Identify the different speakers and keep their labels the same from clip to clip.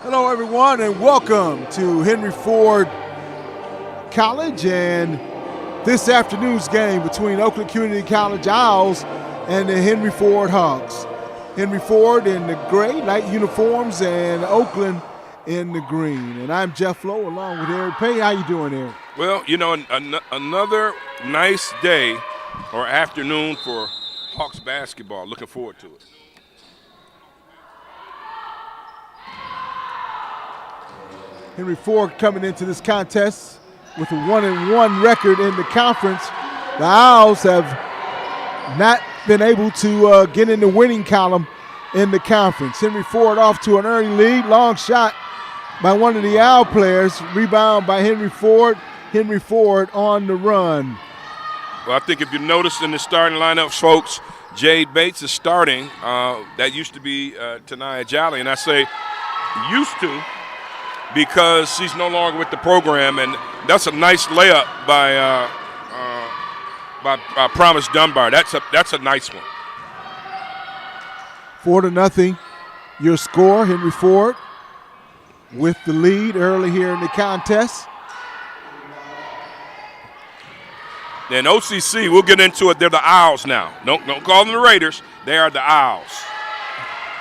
Speaker 1: Hello, everyone, and welcome to Henry Ford College and this afternoon's game between Oakland Community College Owls and the Henry Ford Hawks. Henry Ford in the gray, light uniforms, and Oakland in the green. And I'm Jeff Lowe along with Eric Payne. How you doing, Eric?
Speaker 2: Well, you know, another nice day or afternoon for Hawks basketball. Looking forward to it.
Speaker 1: Henry Ford coming into this contest with a 1-1 record in the conference. The Owls have not been able to get in the winning column in the conference. Henry Ford off to an early lead. Long shot by one of the Owl players. Rebound by Henry Ford. Henry Ford on the run.
Speaker 2: Well, I think if you noticed in the starting lineup, folks, Jade Bates is starting. That used to be Tanaya Jolly, and I say used to because she's no longer with the program, and that's a nice layup by Promise Dunbar. That's a nice one.
Speaker 1: 4-0, your score. Henry Ford with the lead early here in the contest.
Speaker 2: Then OCC, we'll get into it. They're the Owls now. Don't call them the Raiders. They are the Owls.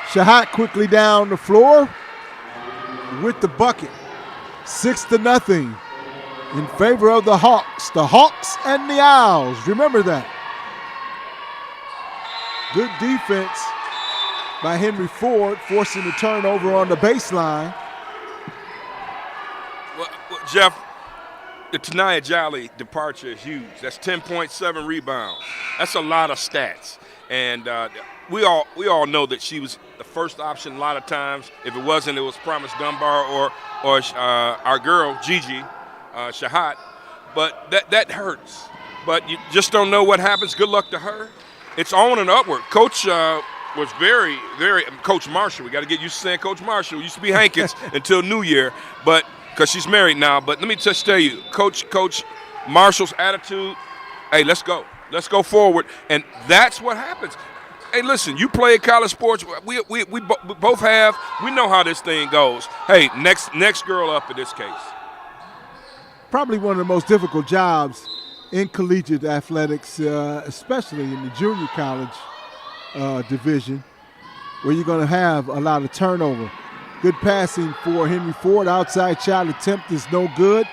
Speaker 1: Shahat quickly down the floor with the bucket. 6-0 in favor of the Hawks. The Hawks and the Owls. Remember that. Good defense by Henry Ford, forcing the turnover on the baseline.
Speaker 2: Well, Jeff, the Tanaya Jolly departure is huge. That's 10.7 rebounds. That's a lot of stats. And we all know that she was the first option a lot of times. If it wasn't, it was Promise Dunbar or our girl, Gigi Shahat. But that hurts. But you just don't know what happens. Good luck to her. It's on and upward. Coach was very, very – Coach Marshall. We got to get used to saying Coach Marshall. It used to be Hankins until New Year. But – because she's married now. But let me just tell you, Coach Marshall's attitude, hey, let's go. Let's go forward. And that's what happens. Hey, listen, you play college sports. We both have. We know how this thing goes. Hey, next girl up in this case.
Speaker 1: Probably one of the most difficult jobs in collegiate athletics, especially in the junior college division, where you're going to have a lot of turnover. Good passing for Henry Ford. Outside shot attempt is no good.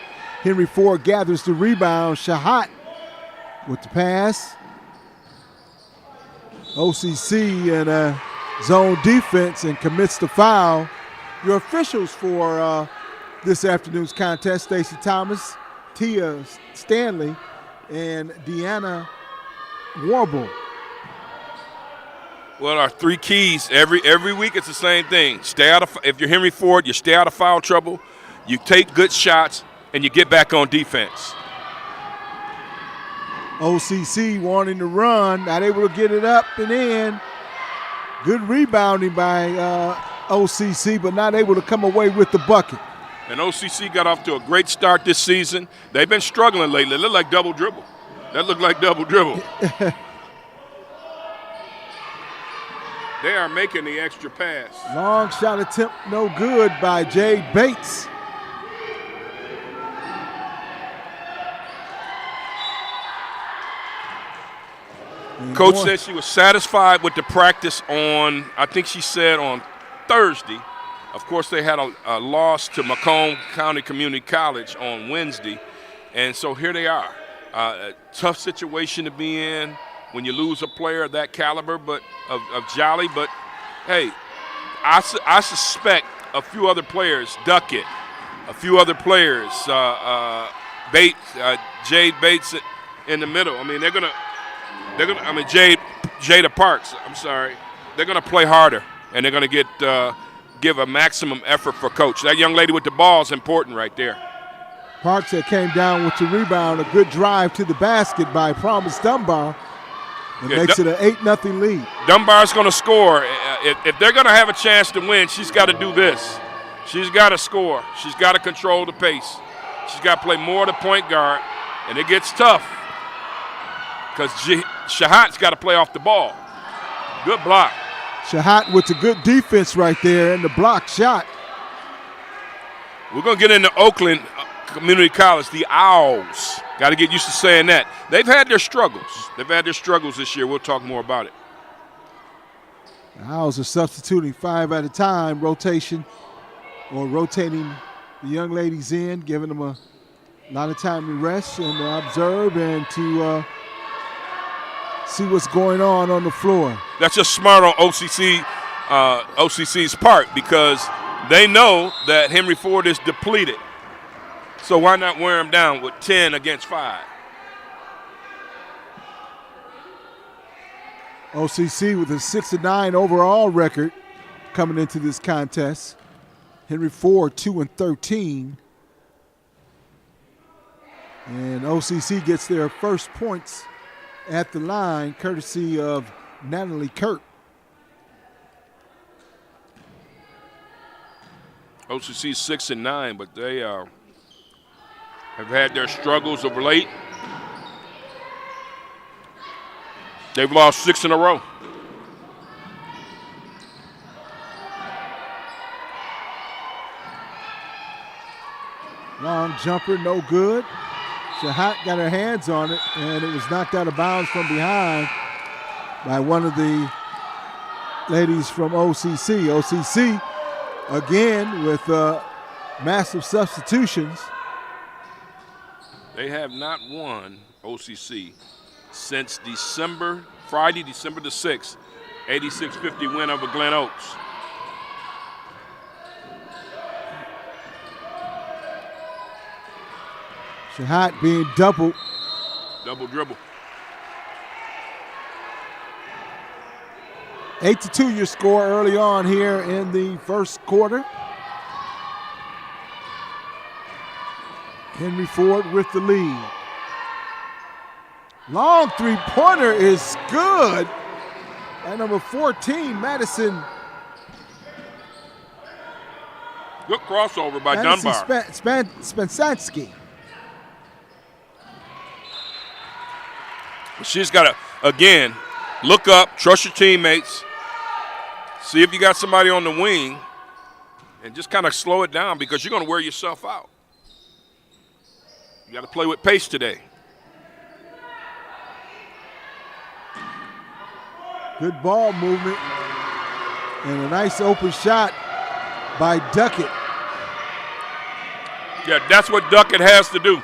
Speaker 1: Henry Ford gathers the rebound. Shahat with the pass. OCC in a zone defense and commits the foul. Your officials for this afternoon's contest, Stacey Thomas, Tia Stanley, and Deanna Warble.
Speaker 2: Well, our three keys every week it's the same thing. If you're Henry Ford, you stay out of foul trouble, you take good shots, and you get back on defense.
Speaker 1: OCC wanting to run, not able to get it up and in. Good rebounding by OCC, but not able to come away with the bucket.
Speaker 2: And OCC got off to a great start this season. They've been struggling lately. It looked like double dribble. That looked like double dribble. They are making the extra pass.
Speaker 1: Long shot attempt, no good by Jade Bates.
Speaker 2: Coach said she was satisfied with the practice on, I think she said on Thursday. Of course, they had a loss to Macomb County Community College on Wednesday. And so here they are. A tough situation to be in when you lose a player of that caliber, but of Jolly. But, hey, I suspect a few other players, Duckett, a few other players, Bates, Jade Bates in the middle. I mean, Jada Parks, I'm sorry. They're going to play harder, and they're going to give a maximum effort for Coach. That young lady with the ball is important right there.
Speaker 1: Parks that came down with the rebound, a good drive to the basket by Promise Dunbar. It makes it an 8-0 lead.
Speaker 2: Dunbar's going to score. If they're going to have a chance to win, she's got to do this. She's got to score. She's got to control the pace. She's got to play more to point guard, and it gets tough because Shahat's got to play off the ball. Good block.
Speaker 1: Shahat with a good defense right there and the block shot.
Speaker 2: We're going to get into Oakland Community College, the Owls. Got to get used to saying that. They've had their struggles. They've had their struggles this year. We'll talk more about it.
Speaker 1: The Owls are substituting 5 at a time, rotating the young ladies in, giving them a lot of time to rest and observe and to see what's going on the floor.
Speaker 2: That's just smart on OCC's part because they know that Henry Ford is depleted. So why not wear him down with 10 against 5?
Speaker 1: OCC with a 6-9 overall record coming into this contest. Henry Ford 2-13. And OCC gets their first points at the line, courtesy of Natalie Kurt.
Speaker 2: OCC 6-9, but they have had their struggles of late. They've lost 6 in a row.
Speaker 1: Long jumper, no good. Shahat got her hands on it, and it was knocked out of bounds from behind by one of the ladies from OCC. OCC, again, with massive substitutions.
Speaker 2: They have not won, OCC, since Friday, December the 6th, 86-50 win over Glen Oaks.
Speaker 1: Shahat being double
Speaker 2: dribble.
Speaker 1: 8-2 your score early on here in the first quarter. Henry Ford with the lead. Long three-pointer is good. At number 14, Madison.
Speaker 2: Good crossover by Dunbar.
Speaker 1: Spensansky.
Speaker 2: She's got to, again, look up, trust your teammates, see if you got somebody on the wing, and just kind of slow it down because you're going to wear yourself out. You got to play with pace today.
Speaker 1: Good ball movement and a nice open shot by Duckett.
Speaker 2: Yeah, that's what Duckett has to do.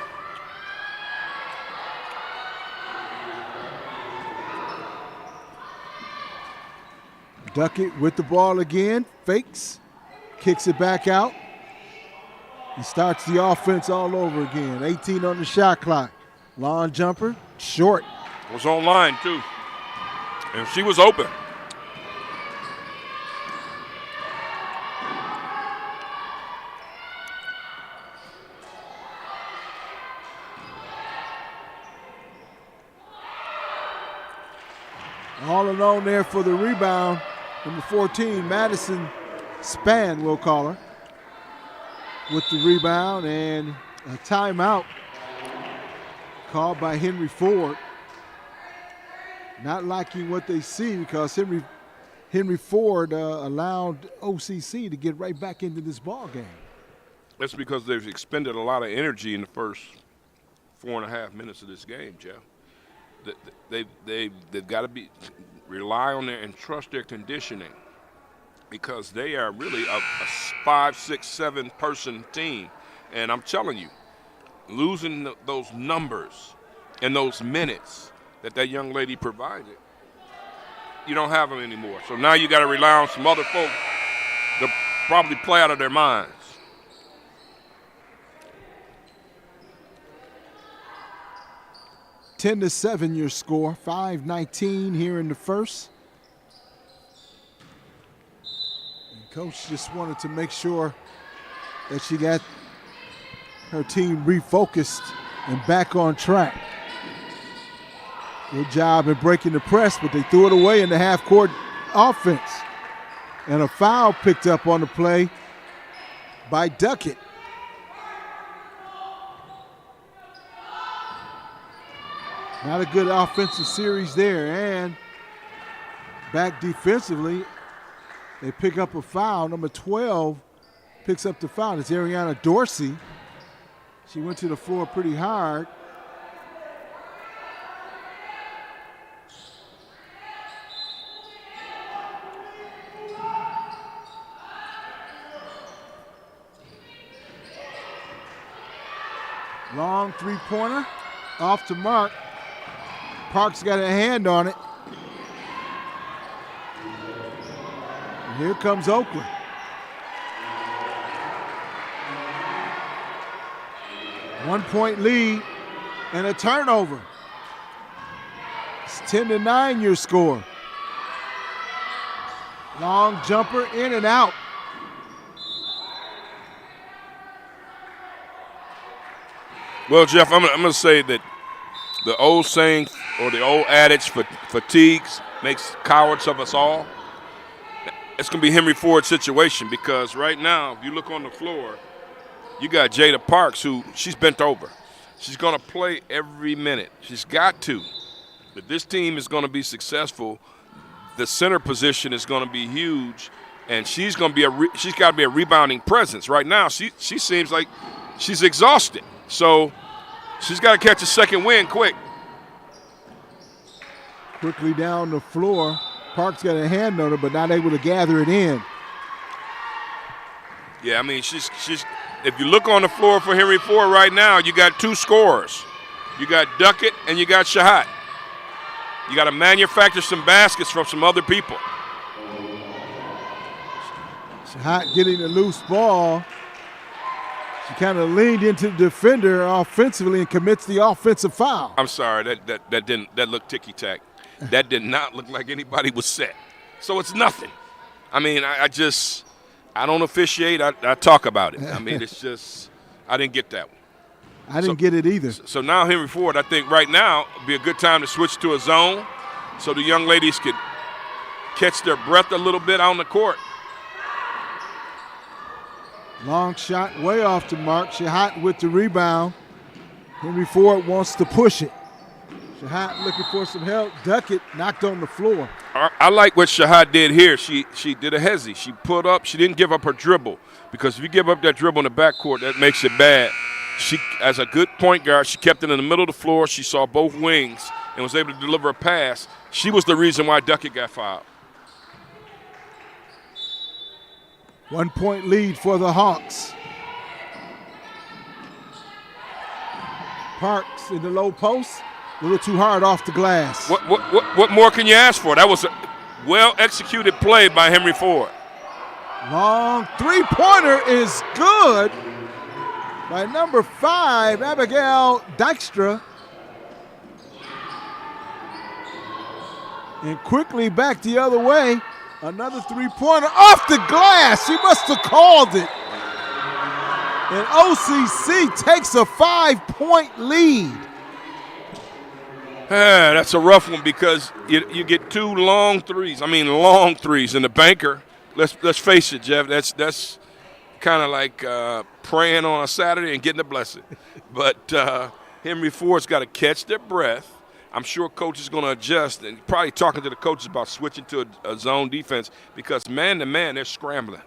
Speaker 1: Duckett with the ball again, fakes, kicks it back out. He starts the offense all over again. 18 on the shot clock. Long jumper, short.
Speaker 2: Was online too. And she was open.
Speaker 1: All alone there for the rebound. Number 14, Madison Span, we'll call her, with the rebound, and a timeout called by Henry Ford. Not liking what they see because Henry Ford allowed OCC to get right back into this ball game.
Speaker 2: That's because they've expended a lot of energy in the first 4.5 minutes of this game, Jeff. They've got to rely on their and trust their conditioning because they are really a 5, 6, 7 person team. And I'm telling you, losing those numbers and those minutes that young lady provided, you don't have them anymore. So now you got to rely on some other folks to probably play out of their minds.
Speaker 1: Ten to 7 your score, 5:19 here in the first. And Coach just wanted to make sure that she got her team refocused and back on track. Good job in breaking the press, but they threw it away in the half-court offense. And a foul picked up on the play by Duckett. Not a good offensive series there. And back defensively, they pick up a foul. Number 12, picks up the foul. It's Ariana Dorsey. She went to the floor pretty hard. Long three-pointer, off to Mark. Parks got a hand on it. And here comes Oakland. One-point lead and a turnover. It's 10-9 your score. Long jumper in and out.
Speaker 2: Well, Jeff, I'm going to say that the old saying or the old adage, fatigues makes cowards of us all. It's going to be Henry Ford's situation because right now, if you look on the floor, you got Jada Parks, who she's bent over. She's going to play every minute. She's got to. If this team is going to be successful, the center position is going to be huge, and she's got to be a rebounding presence. Right now, she seems like she's exhausted. So she's got to catch a second win quick.
Speaker 1: Quickly down the floor. Parks got a hand on her, but not able to gather it in.
Speaker 2: Yeah, I mean, she's. If you look on the floor for Henry Ford right now, you got two scorers. You got Duckett and you got Shahat. You got to manufacture some baskets from some other people.
Speaker 1: Shahat getting a loose ball. She kind of leaned into the defender offensively and commits the offensive foul.
Speaker 2: I'm sorry, that looked ticky-tack. That did not look like anybody was set. So it's nothing. I mean, I don't officiate. I talk about it. I mean, it's just I didn't get that one.
Speaker 1: I didn't get it either.
Speaker 2: So now Henry Ford, I think right now would be a good time to switch to a zone so the young ladies could catch their breath a little bit on the court.
Speaker 1: Long shot way off the mark. Shahat with the rebound. Henry Ford wants to push it. Shahat looking for some help. Duckett knocked on the floor.
Speaker 2: I like what Shahat did here. She did a hezzy. She put up. She didn't give up her dribble because if you give up that dribble in the backcourt, that makes it bad. She, as a good point guard, she kept it in the middle of the floor. She saw both wings and was able to deliver a pass. She was the reason why Duckett got fouled.
Speaker 1: 1 point lead for the Hawks. Parks in the low post. A little too hard off the glass.
Speaker 2: What more can you ask for? That was a well-executed play by Henry Ford.
Speaker 1: Long three-pointer is good by number 5, Abigail Dykstra. And quickly back the other way. Another three-pointer off the glass. She must have called it. And OCC takes a 5-point lead.
Speaker 2: That's a rough one because you get two long threes. I mean, long threes. And the banker, let's face it, Jeff, that's kind of like praying on a Saturday and getting a blessing. But Henry Ford's got to catch their breath. I'm sure coach is going to adjust and probably talking to the coaches about switching to a zone defense because man-to-man, they're scrambling.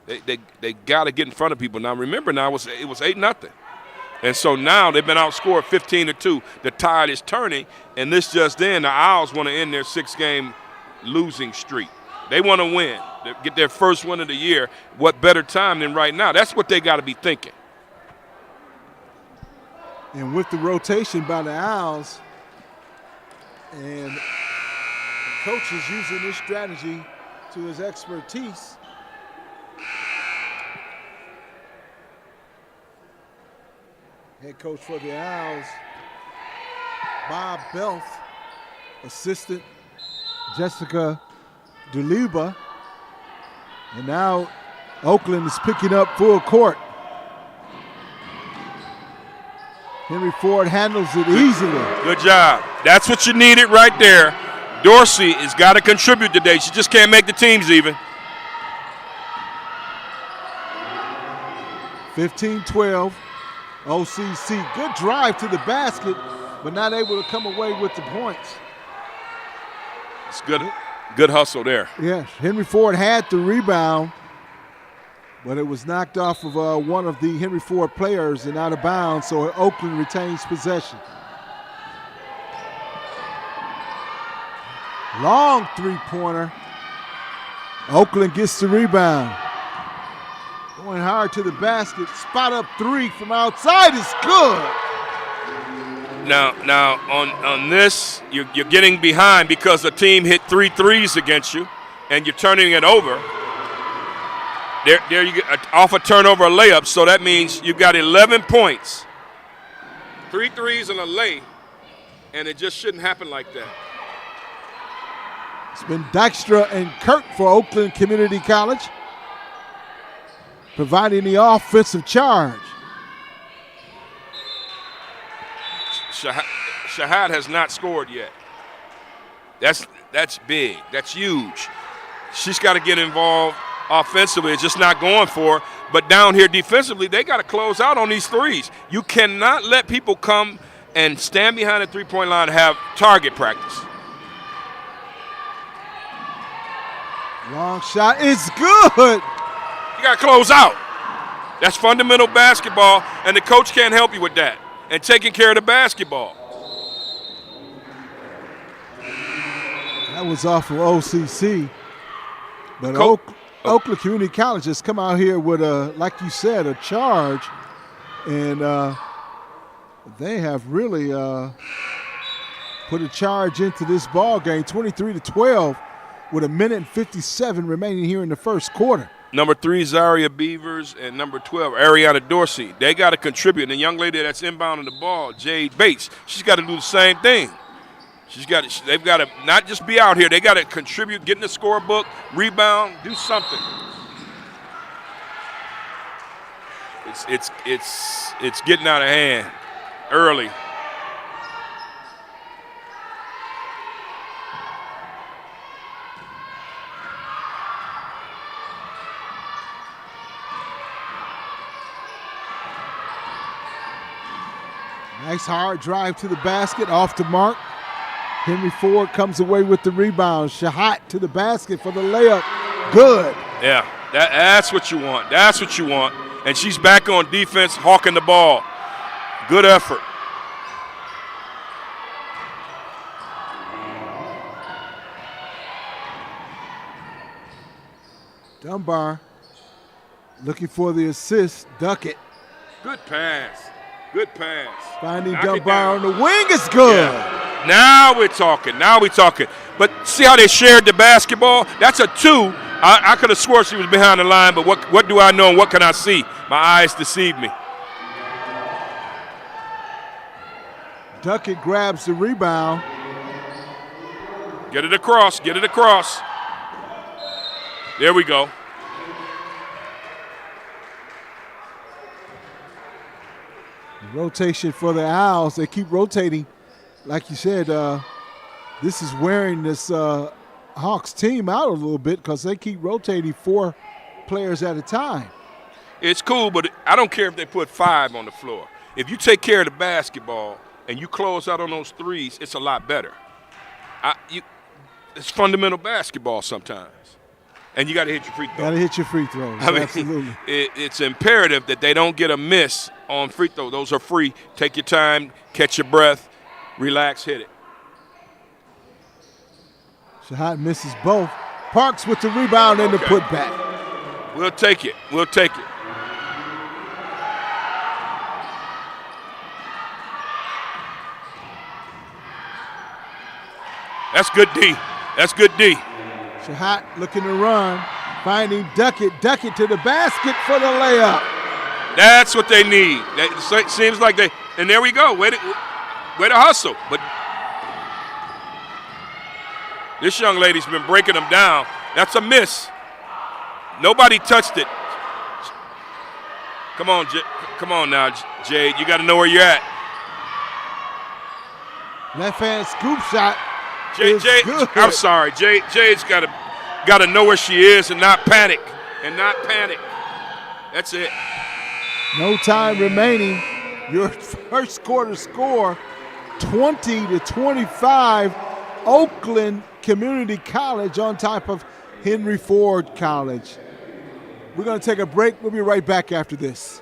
Speaker 2: They got to get in front of people. Now, remember now, it was 8-0. And so now they've been outscored 15-2. The tide is turning, and this just then, the Owls want to end their 6-game losing streak. They want to win, get their first win of the year. What better time than right now? That's what they got to be thinking.
Speaker 1: And with the rotation by the Owls, and the coach is using this strategy to his expertise. Head coach for the Owls, Bob Belf, assistant Jessica Duluba. And now Oakland is picking up full court. Henry Ford handles it easily.
Speaker 2: Good job. That's what you needed right there. Dorsey has got to contribute today. She just can't make the teams even.
Speaker 1: 15-12. OCC. Good drive to the basket, but not able to come away with the points.
Speaker 2: It's good hustle there.
Speaker 1: Yes, Henry Ford had the rebound, But it was knocked off of one of the Henry Ford players and out of bounds, so Oakland retains possession. Long three-pointer. Oakland gets the rebound. Going hard to the basket. Spot up three from outside is good.
Speaker 2: Now on this, you're getting behind because the team hit 3 threes against you, and you're turning it over. There you get off a turnover, a layup, so that means you've got 11 points. 3 threes and a lay, and it just shouldn't happen like that.
Speaker 1: It's been Dykstra and Kirk for Oakland Community College, providing the offensive charge.
Speaker 2: Shahad has not scored yet. That's big. That's huge. She's got to get involved offensively. It's just not going for her. But down here defensively, they got to close out on these threes. You cannot let people come and stand behind the three-point line and have target practice.
Speaker 1: Long shot is good.
Speaker 2: You got to close out. That's fundamental basketball, and the coach can't help you with that. And taking care of the basketball.
Speaker 1: That was off of OCC. But Oakland Community College has come out here with like you said, a charge. And they have really put a charge into this ball game, 23-12, with 1:57 remaining here in the first quarter.
Speaker 2: Number 3, Zaria Beavers, and number 12, Ariana Dorsey. They got to contribute. And the young lady that's inbounding the ball, Jade Bates, she's got to do the same thing. They've got to not just be out here. They got to contribute, get in the scorebook, rebound, do something. It's getting out of hand early.
Speaker 1: Nice hard drive to the basket, off the mark. Henry Ford comes away with the rebound. Shahat to the basket for the layup. Good.
Speaker 2: Yeah, that's what you want. That's what you want. And she's back on defense, hawking the ball. Good effort.
Speaker 1: Dunbar looking for the assist. Duckett.
Speaker 2: Good pass. Good pass.
Speaker 1: Finding Dunbar on the wing is good.
Speaker 2: Yeah. Now we're talking. Now we're talking. But see how they shared the basketball? That's a 2. I could have sworn she was behind the line, but what do I know and what can I see? My eyes deceive me.
Speaker 1: Duckett grabs the rebound.
Speaker 2: Get it across. Get it across. There we go.
Speaker 1: Rotation for the Owls. They keep rotating. Like you said, this is wearing this Hawks team out a little bit because they keep rotating 4 players at a time.
Speaker 2: It's cool, but I don't care if they put 5 on the floor. If you take care of the basketball and you close out on those threes, it's a lot better. It's fundamental basketball sometimes. And you got to hit your free throws.
Speaker 1: Got to hit your free throws, absolutely.
Speaker 2: It's imperative that they don't get a miss on free throw. Those are free. Take your time, catch your breath, relax, hit it.
Speaker 1: Shahat misses both. Parks with the rebound and the putback.
Speaker 2: We'll take it. We'll take it. That's good D. That's good D.
Speaker 1: Shahat looking to run, finding Duckett. Duckett to the basket for the layup.
Speaker 2: That's what they need. That seems like they, and there we go. Way to hustle. But this young lady's been breaking them down. That's a miss. Nobody touched it. Come on now, Jade. You got to know where you're at.
Speaker 1: Left hand scoop shot.
Speaker 2: Jade, I'm sorry. Jade's got to know where she is and not panic. That's it.
Speaker 1: No time remaining. Your first quarter score, 20-25. Oakland Community College on top of Henry Ford College. We're going to take a break. We'll be right back after this.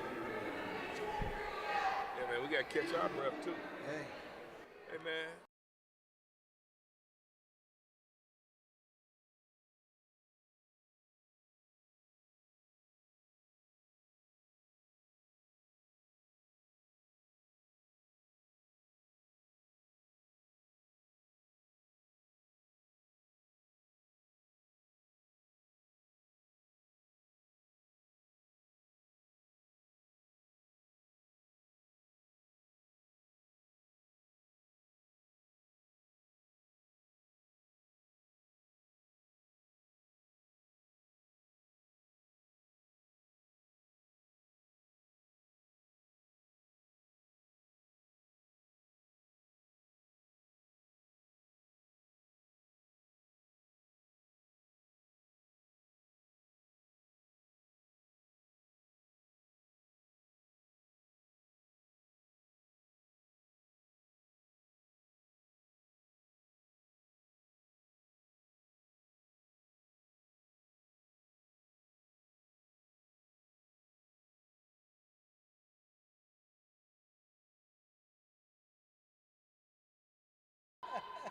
Speaker 2: Yeah, man, we got to catch our breath, too. Hey, man.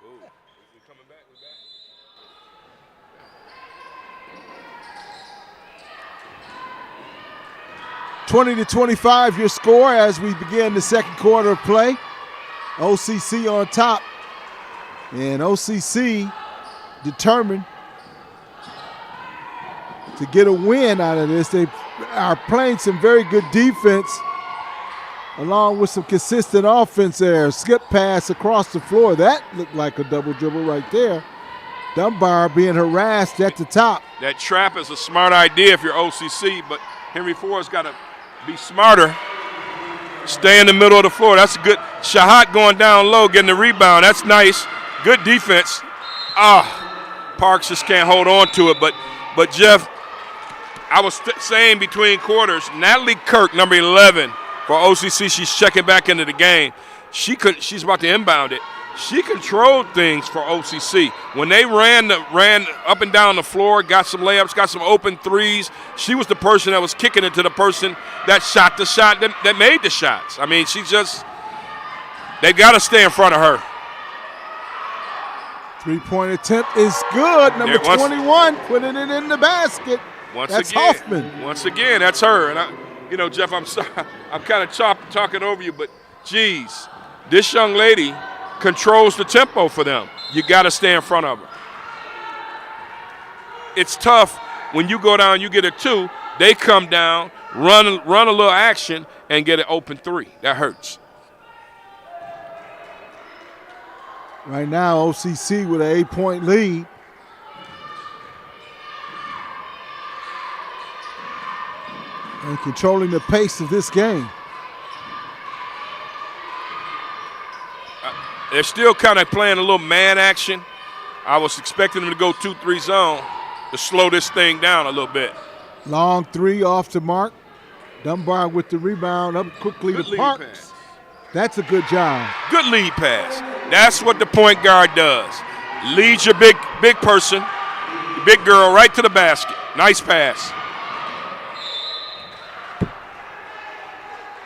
Speaker 2: Ooh, we coming back? We back?
Speaker 1: 20-25 your score as we begin the second quarter of play. OCC on top. And OCC determined to get a win out of this. They are playing some very good defense along with some consistent offense there. Skip pass across the floor. That looked like a double dribble right there. Dunbar being harassed at the top.
Speaker 2: That trap is a smart idea if you're OCC, but Henry Ford's got to be smarter. Stay in the middle of the floor. That's good. Shahat going down low, getting the rebound. That's nice. Good defense. Parks just can't hold on to it. But Jeff, I was saying between quarters, Natalie Kirk, number 11 for OCC, she's checking back into the game. She's about to inbound it. She controlled things for OCC. When they ran up and down the floor, got some layups, got some open threes, she was the person that was kicking it to the person that shot the shot, that made the shots. I mean, they got to stay in front of her.
Speaker 1: Three-point attempt is good. Number 21 putting it in the basket. That's Hoffman.
Speaker 2: Once again, that's her. And, Jeff, I'm sorry. I'm kind of talking over you, but, geez, this young lady controls the tempo for them. You got to stay in front of her. It's tough when you go down, you get a 2, they come down, run a little action, and get an open 3. That hurts.
Speaker 1: Right now, OCC with an 8-point lead. And controlling the pace of this game.
Speaker 2: They're still kind of playing a little man action. I was expecting them to go 2-3 zone to slow this thing down a little bit.
Speaker 1: Long 3 off the mark. Dunbar with the rebound up quickly to Parks.
Speaker 2: Pass.
Speaker 1: That's a good job.
Speaker 2: Good lead pass. That's what the point guard does. Leads your big person, your big girl right to the basket. Nice pass.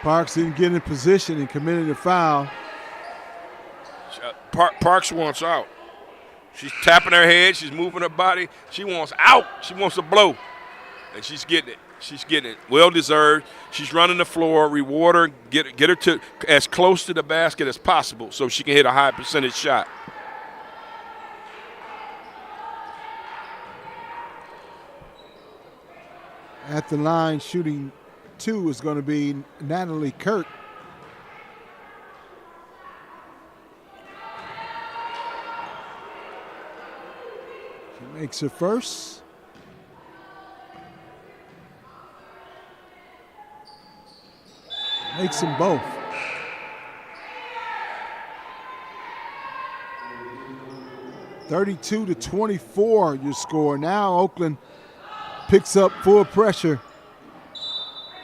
Speaker 1: Parks didn't get in position and committed a foul.
Speaker 2: Parks wants out. She's tapping her head. She's moving her body. She wants out. She wants to blow. And she's getting it. She's getting it. Well-deserved. She's running the floor. Reward her. Get her to as close to the basket as possible so she can hit a high percentage shot.
Speaker 1: At the line shooting 2 is going to be Natalie Kirk. She makes her first. Makes them both. (32-24) your score. Now Oakland picks up full pressure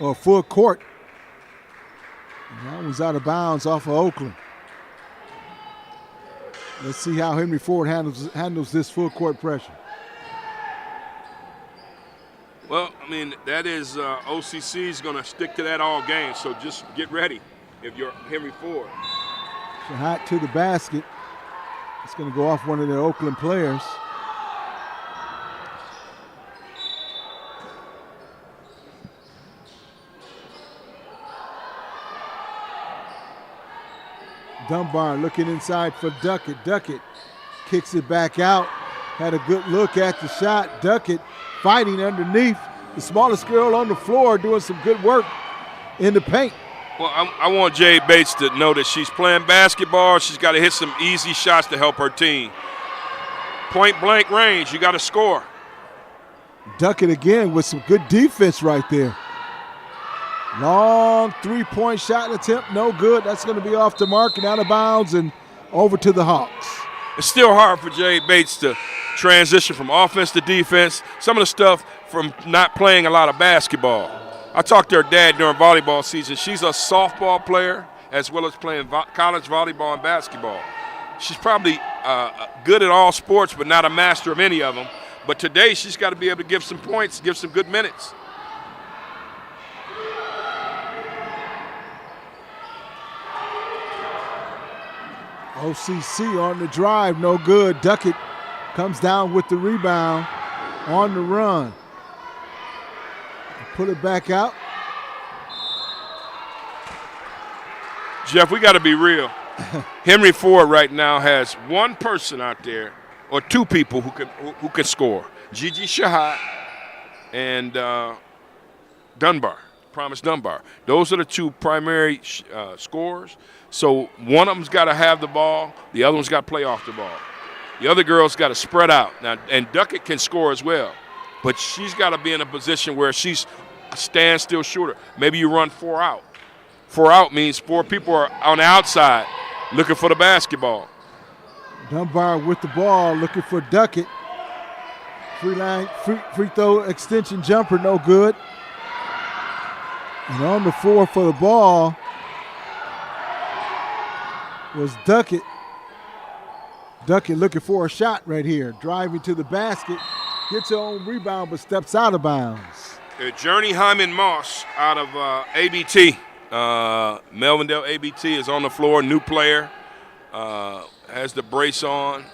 Speaker 1: or full court. And that was out of bounds off of Oakland. Let's see how Henry Ford handles this full court pressure.
Speaker 2: Well, I mean, that is OCC is going to stick to that all game, so just get ready if you're Henry Ford.
Speaker 1: Shahat to the basket. It's going to go off one of their Oakland players. Dunbar looking inside for Duckett. Duckett kicks it back out. Had a good look at the shot. Duckett fighting underneath. The smallest girl on the floor doing some good work in the paint.
Speaker 2: Well, I want Jade Bates to know that she's playing basketball. She's got to hit some easy shots to help her team. Point blank range, you got to score.
Speaker 1: Duckett again with some good defense right there. Long three-point shot attempt, no good. That's going to be off the mark and out of bounds and over to the Hawks.
Speaker 2: It's still hard for Jade Bates to transition from offense to defense. Some of the stuff from not playing a lot of basketball. I talked to her dad during volleyball season. She's a softball player as well as playing college volleyball and basketball. She's probably good at all sports but not a master of any of them. But today she's got to be able to give some points, give some good minutes.
Speaker 1: OCC on the drive, no good. Duckett comes down with the rebound on the run. Put it back out.
Speaker 2: Jeff, we got to be real. Henry Ford right now has one person out there, or two people who can score. Gigi Shahat and Dunbar, Promise Dunbar. Those are the two primary scorers. So one of them's got to have the ball. The other one's got to play off the ball. The other girl's got to spread out. Now, and Duckett can score as well, but she's got to be in a position where she's a standstill shooter. Maybe you run 4 out. 4 out means 4 people are on the outside looking for the basketball.
Speaker 1: Dunbar with the ball looking for Duckett. Free throw extension jumper, no good. And on the floor for the ball was Duckett. Duckett looking for a shot right here. Driving to the basket. Gets her own rebound but steps out of bounds.
Speaker 2: Journey Hyman Moss out of ABT. Melvindale ABT is on the floor, new player. Has the brace on.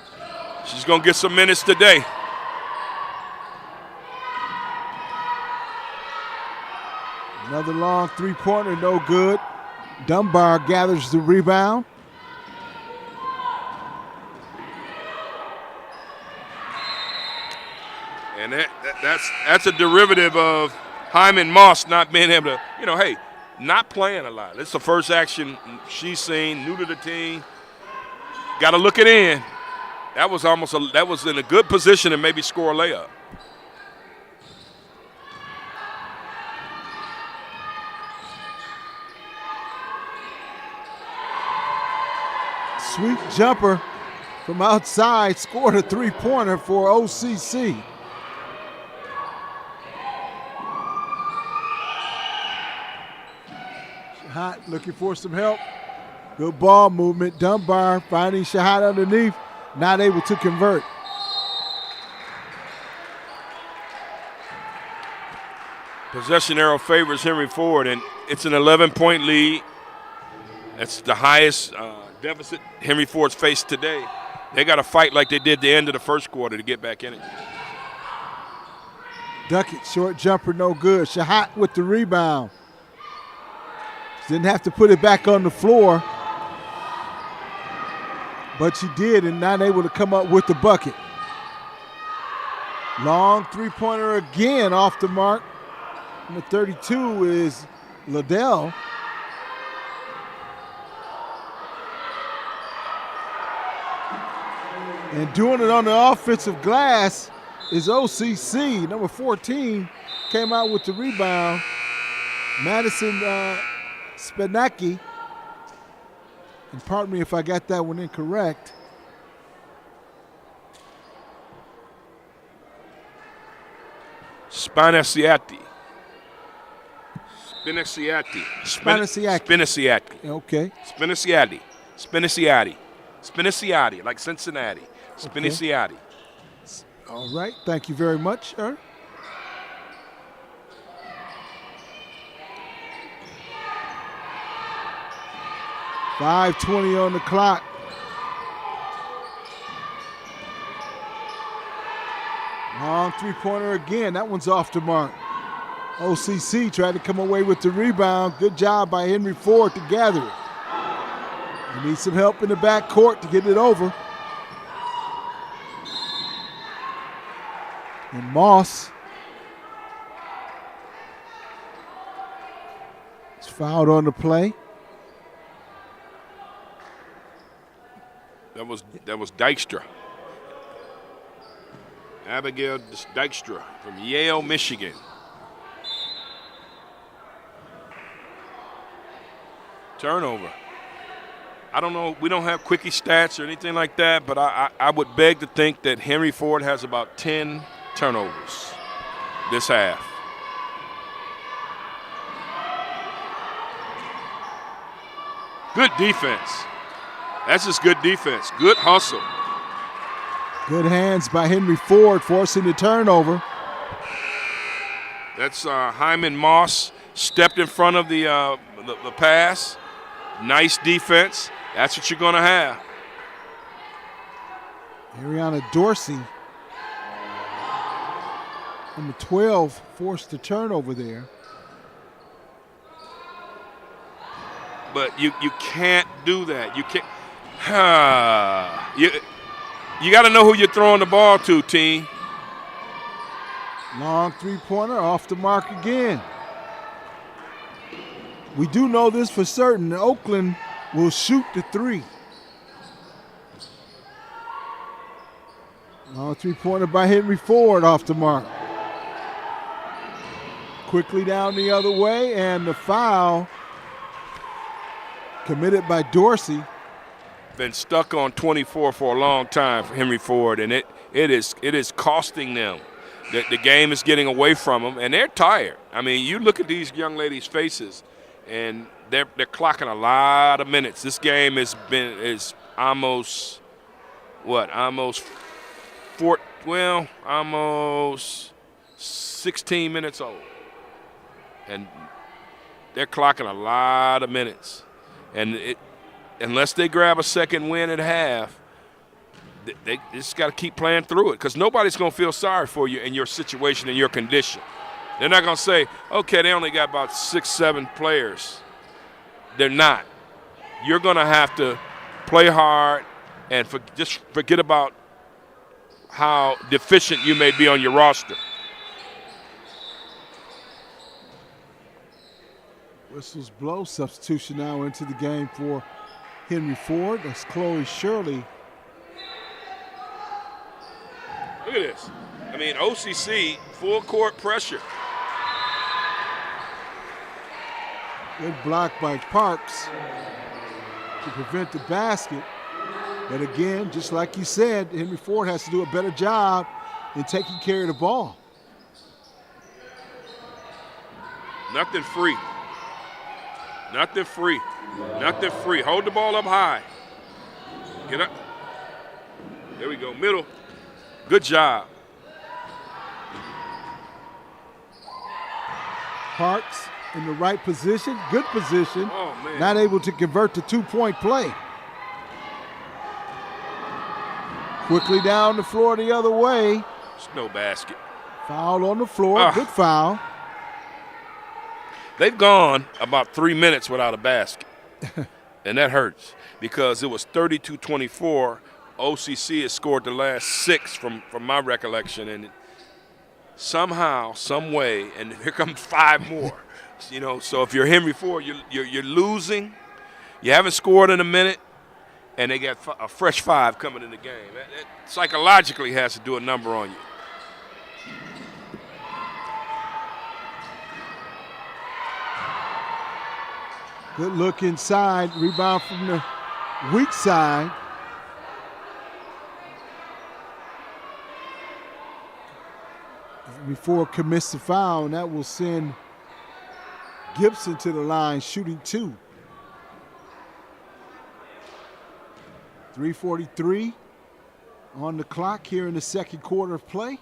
Speaker 2: She's going to get some minutes today.
Speaker 1: Another long three-pointer, no good. Dunbar gathers the rebound.
Speaker 2: And that's a derivative of Hyman Moss not being able to, not playing a lot. It's the first action she's seen, new to the team. Got to look it in. That was in a good position to maybe score a layup.
Speaker 1: Sweet jumper from outside, scored a three-pointer for OCC. Shahat looking for some help. Good ball movement. Dunbar finding Shahat underneath, not able to convert.
Speaker 2: Possession arrow favors Henry Ford, and it's an 11-point lead. That's the highest deficit Henry Ford's faced today. They got to fight like they did the end of the first quarter to get back in it.
Speaker 1: Duckett, short jumper, no good. Shahat with the rebound. Didn't have to put it back on the floor, but she did, and not able to come up with the bucket. Long three-pointer again off the mark. Number 32 is Liddell. And doing it on the offensive glass is OCC. Number 14 came out with the rebound. Madison Spanacki. And pardon me if I got that one incorrect.
Speaker 2: Spinaciati.
Speaker 1: Okay.
Speaker 2: Spinaciati, like Cincinnati. Spinaciati.
Speaker 1: All right. Thank you very much, sir. 5:20 on the clock. Long three-pointer again. That one's off the mark. OCC tried to come away with the rebound. Good job by Henry Ford to gather it. They need some help in the backcourt to get it over. And Moss is fouled on the play.
Speaker 2: That was Dykstra. Abigail Dykstra from Yale, Michigan. Turnover. I don't know. We don't have quickie stats or anything like that, but I would beg to think that Henry Ford has about 10 turnovers this half. Good defense. That's just good defense. Good hustle.
Speaker 1: Good hands by Henry Ford forcing the turnover.
Speaker 2: That's Hyman Moss stepped in front of the pass. Nice defense. That's what you're going to have.
Speaker 1: Ariana Dorsey, number 12, forced the turnover there.
Speaker 2: But you can't do that. You can't. You got to know who you're throwing the ball to, team.
Speaker 1: Long three-pointer off the mark again. We do know this for certain. Oakland will shoot the three. Long three-pointer by Henry Ford off the mark. Quickly down the other way, and the foul committed by Dorsey.
Speaker 2: Been stuck on 24 for a long time for Henry Ford, and it is costing them. The game is getting away from them, and they're tired. I mean, you look at these young ladies' faces, and they're clocking a lot of minutes. This game is almost 16 minutes old, and they're clocking a lot of minutes, and unless they grab a second win at half, they just got to keep playing through it, because nobody's going to feel sorry for you in your situation and your condition. They're not going to say, okay, they only got about 6-7 players. They're not. You're going to have to play hard and just forget about how deficient you may be on your roster.
Speaker 1: Whistles blow. Substitution now into the game for Henry Ford. That's Chloe Shirley.
Speaker 2: Look at this. I mean, OCC, full court pressure.
Speaker 1: Good block by Parks to prevent the basket. But again, just like you said, Henry Ford has to do a better job in taking care of the ball.
Speaker 2: Nothing free. Nothing free. Nothing free. Hold the ball up high. Get up. There we go. Middle. Good job.
Speaker 1: Parks in the right position. Good position.
Speaker 2: Oh, man.
Speaker 1: Not able to convert the two-point play. Quickly down the floor the other way.
Speaker 2: It's no basket.
Speaker 1: Foul on the floor. Good foul.
Speaker 2: They've gone about 3 minutes without a basket, and that hurts because it was 32-24. OCC has scored the last 6 from my recollection, and somehow, some way, and here comes 5 more. So if you're Henry Ford, you're losing. You haven't scored in a minute, and they got a fresh 5 coming in the game. That psychologically has to do a number on you.
Speaker 1: Good look inside. Rebound from the weak side. Before commits the foul, and that will send Gibson to the line, shooting 2. 3:43 on the clock here in the second quarter of play.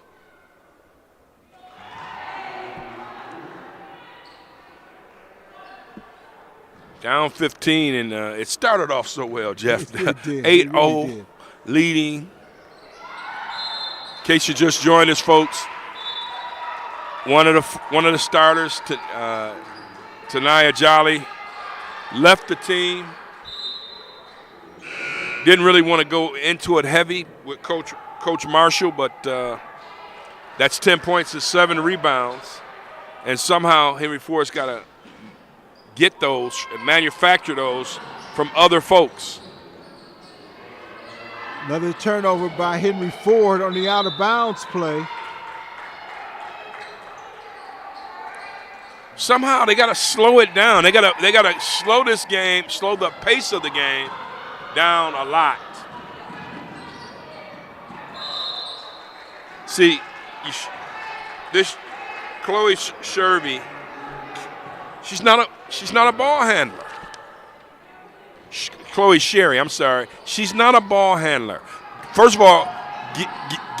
Speaker 2: Down 15, and it started off so well, Jeff.
Speaker 1: It did.
Speaker 2: 8-0
Speaker 1: really did.
Speaker 2: leading. In case you just joined us, folks, one of the starters, Tania Jolly, left the team. Didn't really want to go into it heavy with Coach Marshall, but that's 10 points and 7 rebounds. And somehow Henry Ford's got to get those and manufacture those from other folks.
Speaker 1: Another turnover by Henry Ford on the out-of-bounds play.
Speaker 2: Somehow they got to slow it down. They got to slow this game, slow the pace of the game down a lot. See, this Chloe Sherby, she's not a ball handler. Chloe Sherry, I'm sorry. She's not a ball handler. First of all,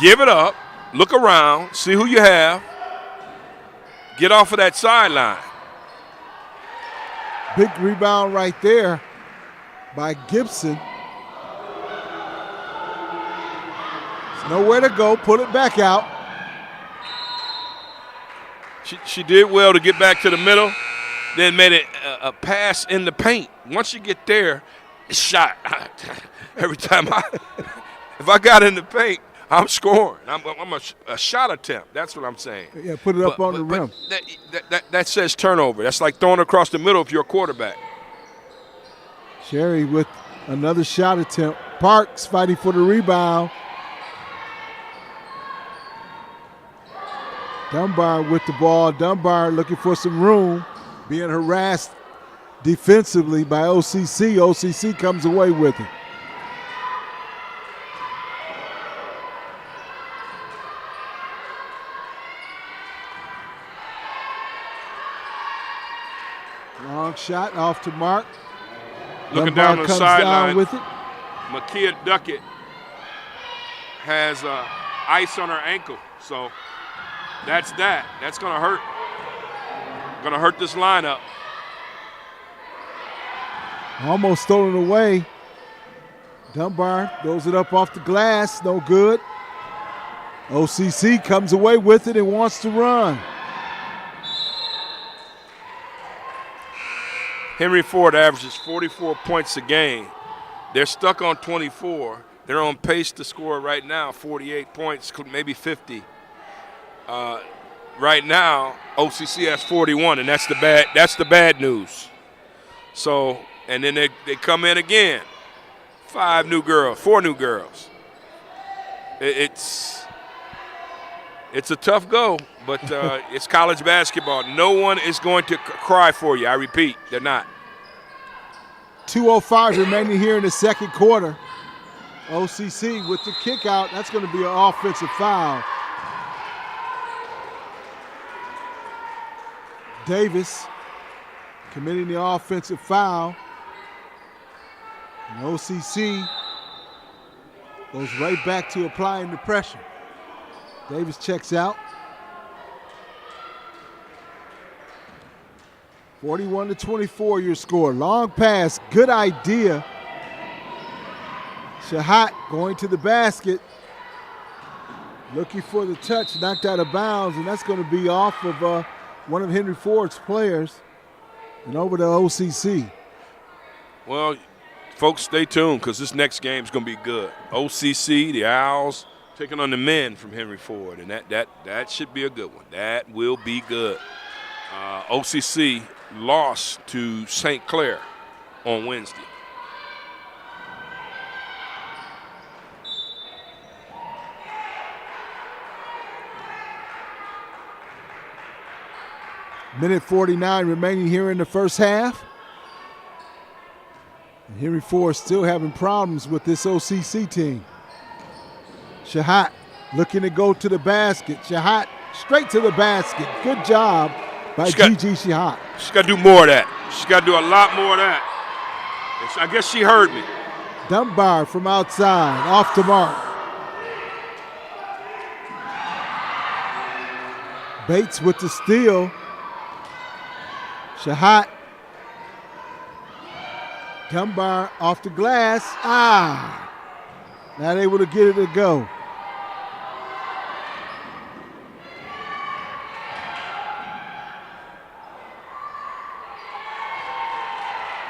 Speaker 2: give it up, look around, see who you have, get off of that sideline.
Speaker 1: Big rebound right there by Gibson. There's nowhere to go, put it back out.
Speaker 2: She did well to get back to the middle, then made it a pass in the paint. Once you get there, it's shot. Every time if I got in the paint, I'm scoring. I'm a shot attempt. That's what I'm saying.
Speaker 1: Yeah, put it up on the rim.
Speaker 2: That says turnover. That's like throwing across the middle if you're a quarterback.
Speaker 1: Sherry with another shot attempt. Parks fighting for the rebound. Dunbar with the ball. Dunbar looking for some room, being harassed defensively by OCC. OCC comes away with it. Long shot off to Mark.
Speaker 2: Looking
Speaker 1: Dunbar
Speaker 2: down the
Speaker 1: comes
Speaker 2: sideline
Speaker 1: down with it.
Speaker 2: Makia Duckett has ice on her ankle, so that's that. That's going to hurt. Going to hurt this lineup.
Speaker 1: Almost stolen away. Dunbar throws it up off the glass. No good. OCC comes away with it and wants to run.
Speaker 2: Henry Ford averages 44 points a game. They're stuck on 24. They're on pace to score right now 48 points, maybe 50. Right now, OCC has 41, and that's the bad news. So, and then they come in again. 4 new girls. It's a tough go, but it's college basketball. No one is going to cry for you. I repeat, they're not.
Speaker 1: 2:05 remaining here in the second quarter. OCC with the kick out. That's going to be an offensive foul. Davis committing the offensive foul. And OCC goes right back to applying the pressure. Davis checks out. 41-24 your score. Long pass, good idea. Shahat going to the basket. Looking for the touch, knocked out of bounds, and that's going to be off of one of Henry Ford's players and over to OCC.
Speaker 2: Well, folks, stay tuned because this next game is going to be good. OCC, the Owls, taking on the men from Henry Ford, and that should be a good one. That will be good. OCC lost to St. Clair on Wednesday.
Speaker 1: Minute 49 remaining here in the first half. And Henry Ford still having problems with this OCC team. Shahat looking to go to the basket. Shahat straight to the basket. Good job by Gigi Shahat.
Speaker 2: She's got to do more of that. She's got to do a lot more of that. I guess she heard me.
Speaker 1: Dunbar from outside, off to Mark. Bates with the steal. Shahat Dunbar off the glass. Not able to get it to go.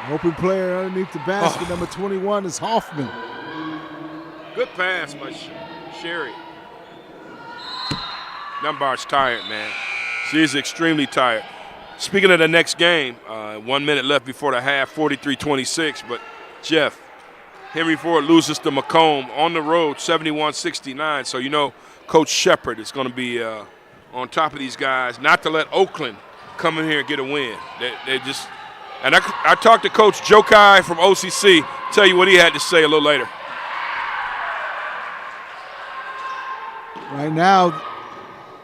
Speaker 1: Open player underneath the basket, number 21 is Hoffman.
Speaker 2: Good pass by Sherry. Dunbar's tired, man. She is extremely tired. Speaking of the next game, 1 minute left before the half, 43-26. But, Jeff, Henry Ford loses to Macomb on the road, 71-69. So, you know, Coach Shepard is going to be on top of these guys, not to let Oakland come in here and get a win. They just – and I talked to Coach Jokai from OCC, tell you what he had to say a little later.
Speaker 1: Right now,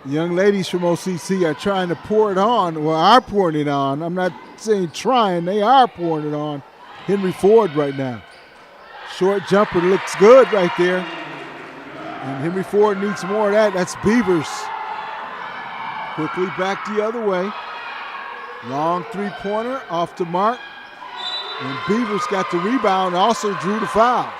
Speaker 1: the young ladies from OCC are trying to pour it on, well, are pouring it on. I'm not saying trying, they are pouring it on Henry Ford right now. Short jumper looks good right there. And Henry Ford needs more of that. That's Beavers. Quickly back the other way. Long three-pointer off the mark. And Beavers got the rebound, also drew the foul.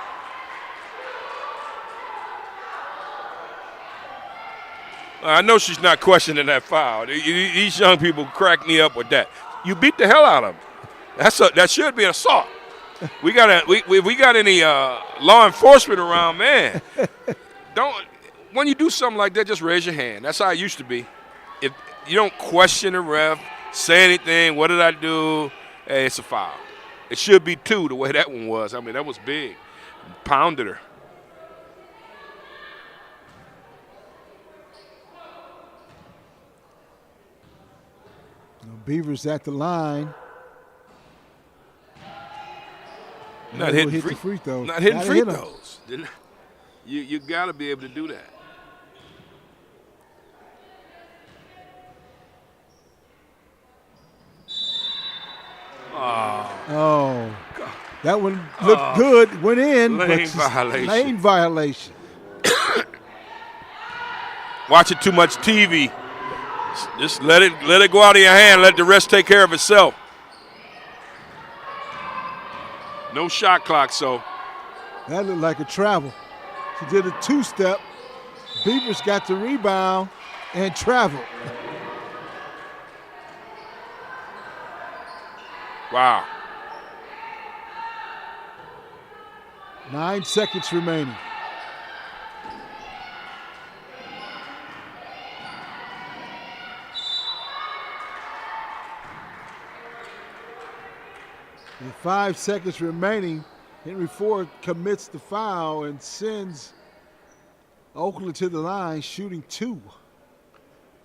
Speaker 2: I know she's not questioning that foul. These young people crack me up with that. You beat the hell out of them. That should be an assault. We got any law enforcement around, man. When you do something like that, just raise your hand. That's how it used to be. If you don't question the ref, say anything, what did I do? Hey, it's a foul. It should be 2 the way that one was. I mean, that was big. Pounded her.
Speaker 1: Beavers at the line.
Speaker 2: Not hitting free throws. Not hitting free throws. You got to be able to do that.
Speaker 1: Oh. That one looked good, went in.
Speaker 2: Lane violation.
Speaker 1: Lane violation.
Speaker 2: Watching too much TV. Just let it go out of your hand. Let the rest take care of itself. No shot clock, so.
Speaker 1: That looked like a travel. She did a two-step. Beavers got the rebound and traveled.
Speaker 2: Wow.
Speaker 1: 9 seconds remaining. With 5 seconds remaining, Henry Ford commits the foul and sends Oakland to the line, shooting 2.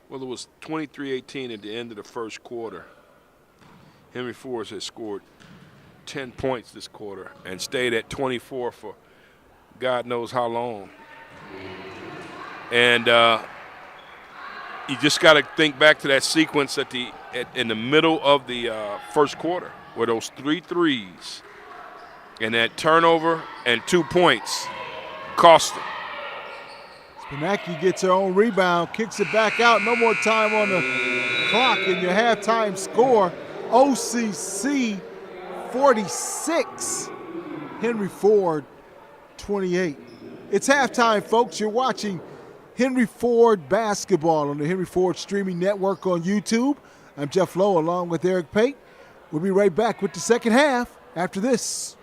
Speaker 2: Well, it was 23-18 at the end of the first quarter. Henry Ford has scored 10 points this quarter and stayed at 24 for God knows how long. And you just got to think back to that sequence in the middle of the first quarter, where those 3 threes and that turnover and 2 points cost them.
Speaker 1: Spinacki gets her own rebound, kicks it back out. No more time on the clock in your halftime score. OCC 46, Henry Ford 28. It's halftime, folks. You're watching Henry Ford basketball on the Henry Ford streaming network on YouTube. I'm Jeff Lowe along with Eric Pate. We'll be right back with the second half after this.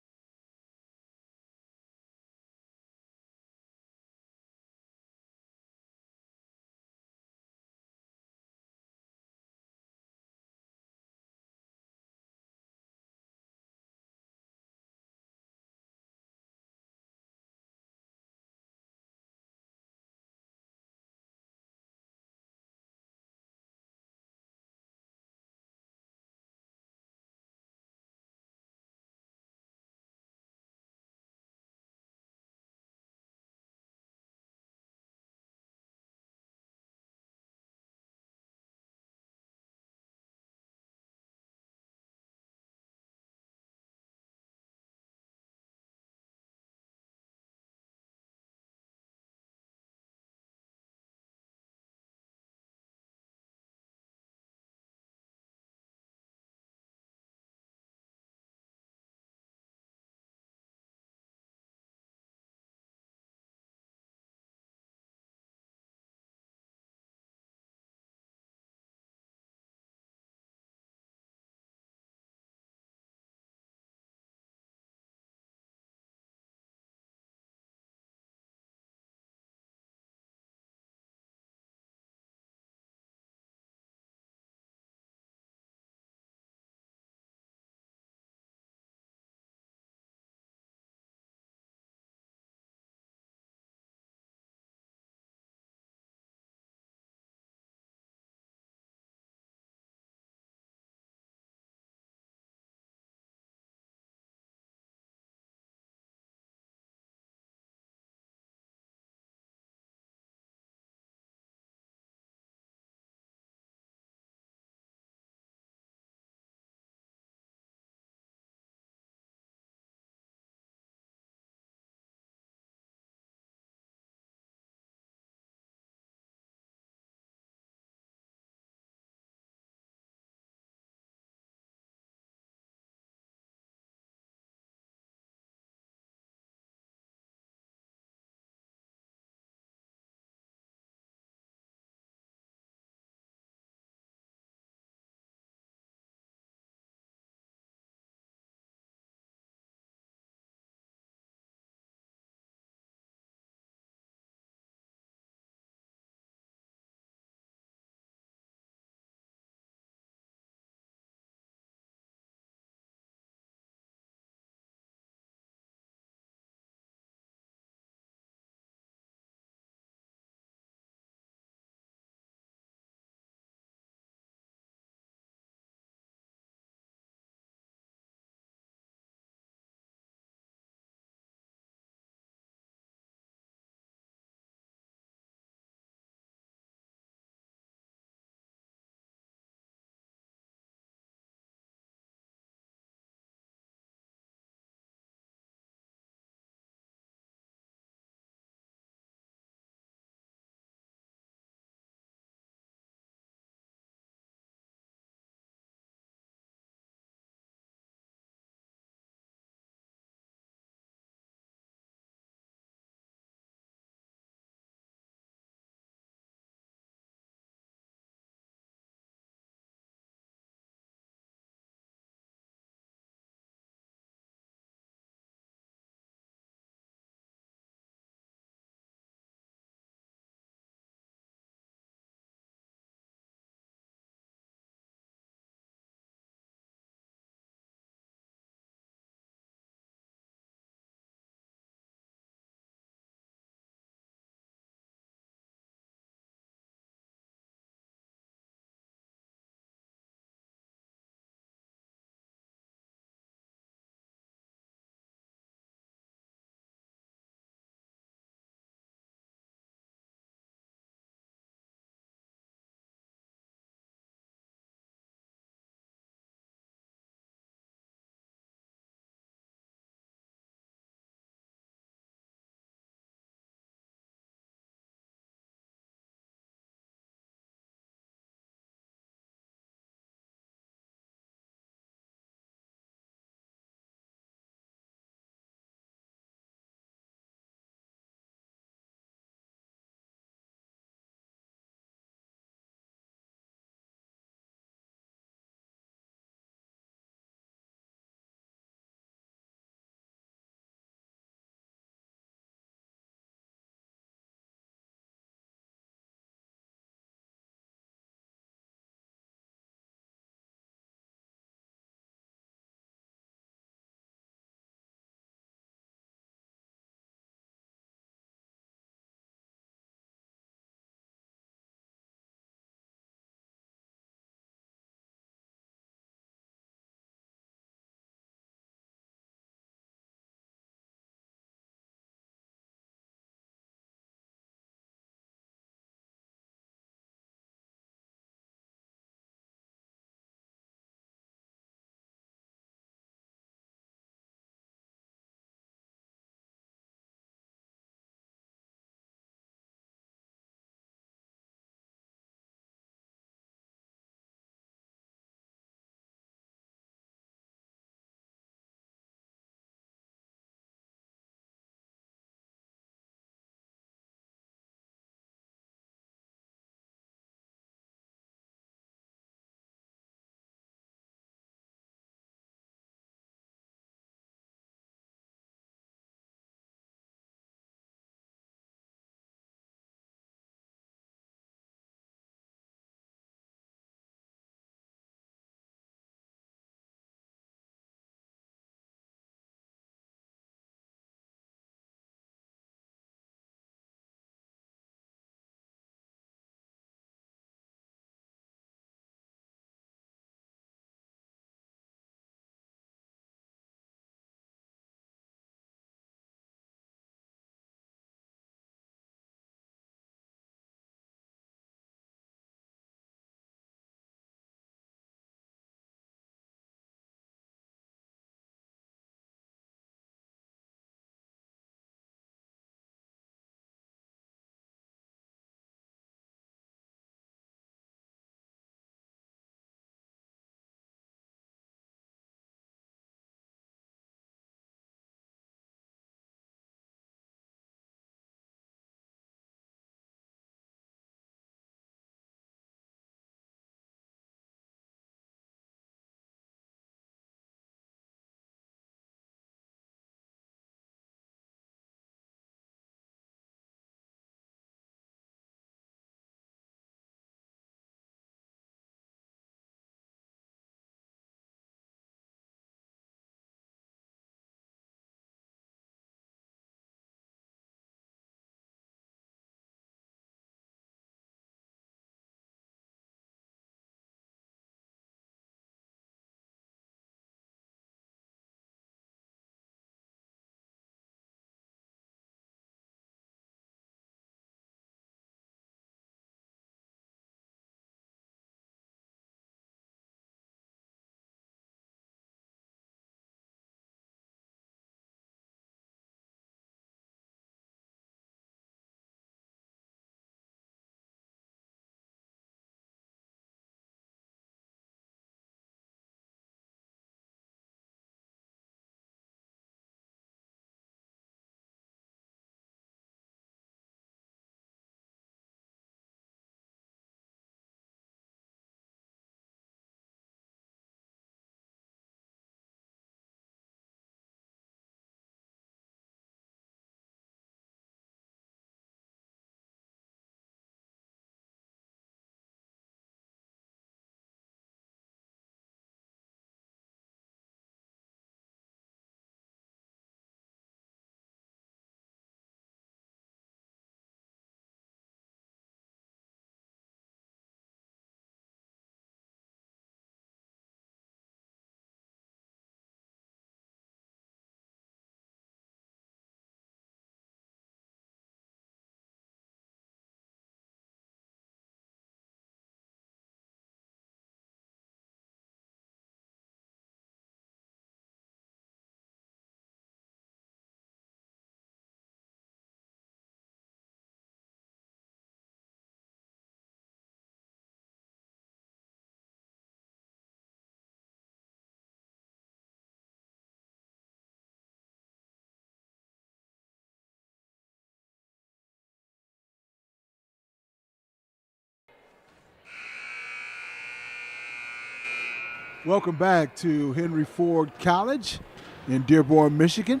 Speaker 1: Welcome back to Henry Ford College in Dearborn, Michigan.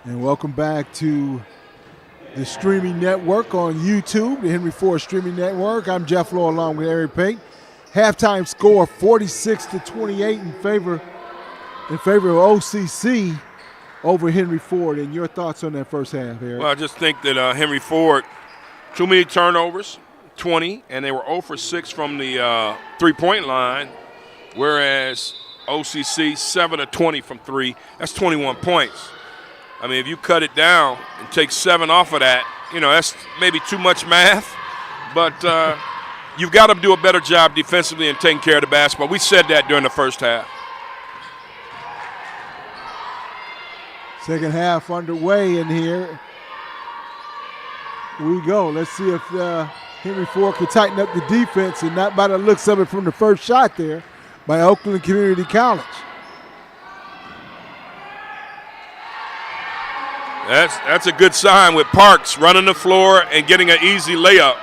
Speaker 1: And welcome back to the streaming network on YouTube, the Henry Ford Streaming Network. I'm Jeff Lowe along with Eric Pate. Halftime score 46-28 in favor of OCC over Henry Ford. And your thoughts on that first half, Eric?
Speaker 2: Well, I just think that Henry Ford, too many turnovers, 20, and they were 0 for 6 from the three-point line, whereas OCC 7 of 20 from 3. That's 21 points. I mean, if you cut it down and take 7 off of that, that's maybe too much math, but you've got to do a better job defensively and taking care of the basketball. We said that during the first half.
Speaker 1: Second half underway in here. Here we go. Let's see if Henry Ford can tighten up the defense, and not by the looks of it from the first shot there by Oakland Community College.
Speaker 2: That's a good sign with Parks running the floor and getting an easy layup.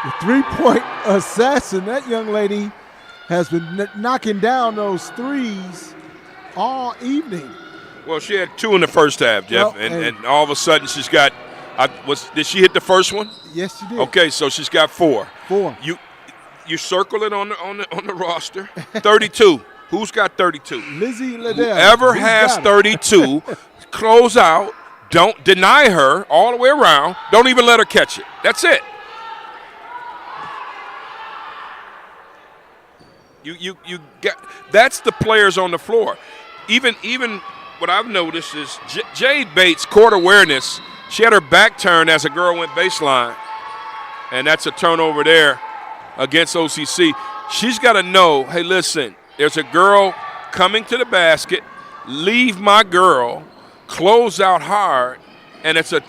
Speaker 1: The three-point assassin, that young lady has been knocking down those threes all evening.
Speaker 2: Well, she had 2 in the first half, Jeff,
Speaker 1: well,
Speaker 2: and all of a sudden she's got did she hit the first one?
Speaker 1: Yes, she did.
Speaker 2: Okay, so she's got 4.
Speaker 1: 4.
Speaker 2: You circle it on the roster. 32. Who's got 32?
Speaker 1: Lizzie Liddell.
Speaker 2: Whoever has 32, close out. Don't deny her all the way around. Don't even let her catch it. That's it. You get that's the players on the floor. Even what I've noticed is Jade Bates' court awareness. She had her back turned as a girl went baseline, and that's a turnover there against OCC. She's got to know, hey, listen, there's a girl coming to the basket. Leave my girl, close out hard, and it's a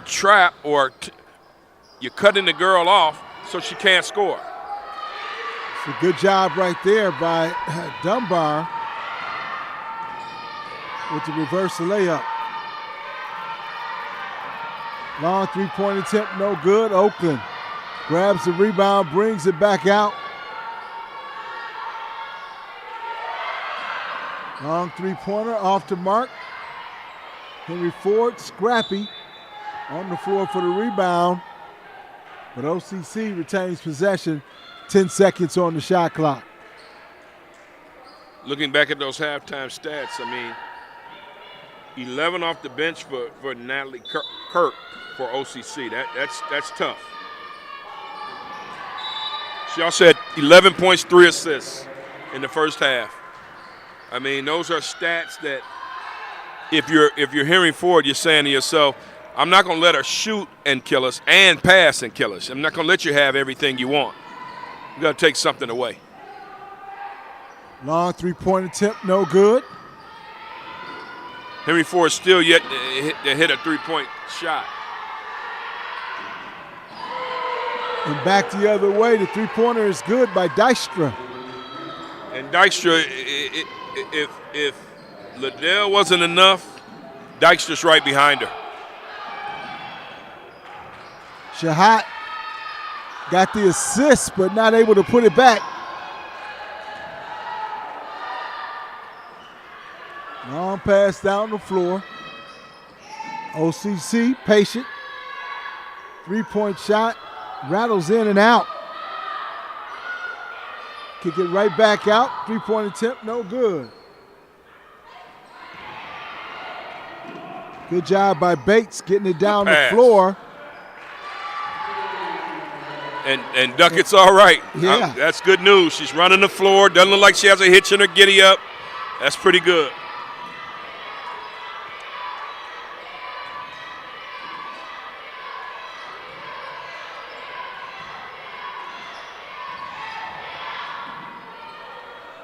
Speaker 2: trap, or you're cutting the girl off so she can't score.
Speaker 1: It's a good job right there by Dunbar with the reverse layup. Long three-point attempt, no good. Oakland grabs the rebound, brings it back out. Long three-pointer off the mark. Henry Ford, scrappy, on the floor for the rebound. But OCC retains possession. 10 seconds on the shot clock.
Speaker 2: Looking back at those halftime stats, I mean, 11 off the bench for Natalie Kirk for OCC. That's tough. She also had 11 points, 3 assists in the first half. I mean, those are stats that if you're Henry Ford, you're saying to yourself, I'm not going to let her shoot and kill us and pass and kill us. I'm not going to let you have everything you want. You got to take something away.
Speaker 1: Long three-point attempt, no good.
Speaker 2: Henry Ford still yet to hit a three-point shot.
Speaker 1: And back the other way, the three-pointer is good by Dijkstra.
Speaker 2: And Dijkstra, if Liddell wasn't enough, Dijkstra's right behind her.
Speaker 1: Shahat got the assist, but not able to put it back. Long pass down the floor. OCC, patient. Three-point shot, rattles in and out. Kick it right back out. Three-point attempt, no good. Good job by Bates getting it down the floor.
Speaker 2: And Duckett's all right.
Speaker 1: Yeah.
Speaker 2: That's good news. She's running the floor. Doesn't look like she has a hitch in her giddy up. That's pretty good.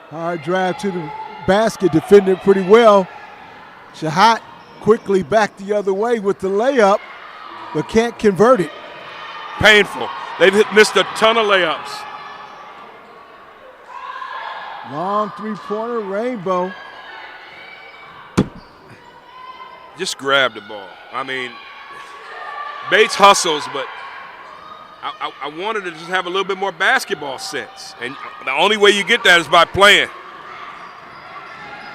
Speaker 1: Hard drive to the basket, defended pretty well. Shahat quickly back the other way with the layup, but can't convert it.
Speaker 2: Painful. They've missed a ton of layups.
Speaker 1: Long three-pointer, Rainbow.
Speaker 2: just grab the ball. I mean, Bates hustles, but I wanted to just have a little bit more basketball sense. And the only way you get that is by playing.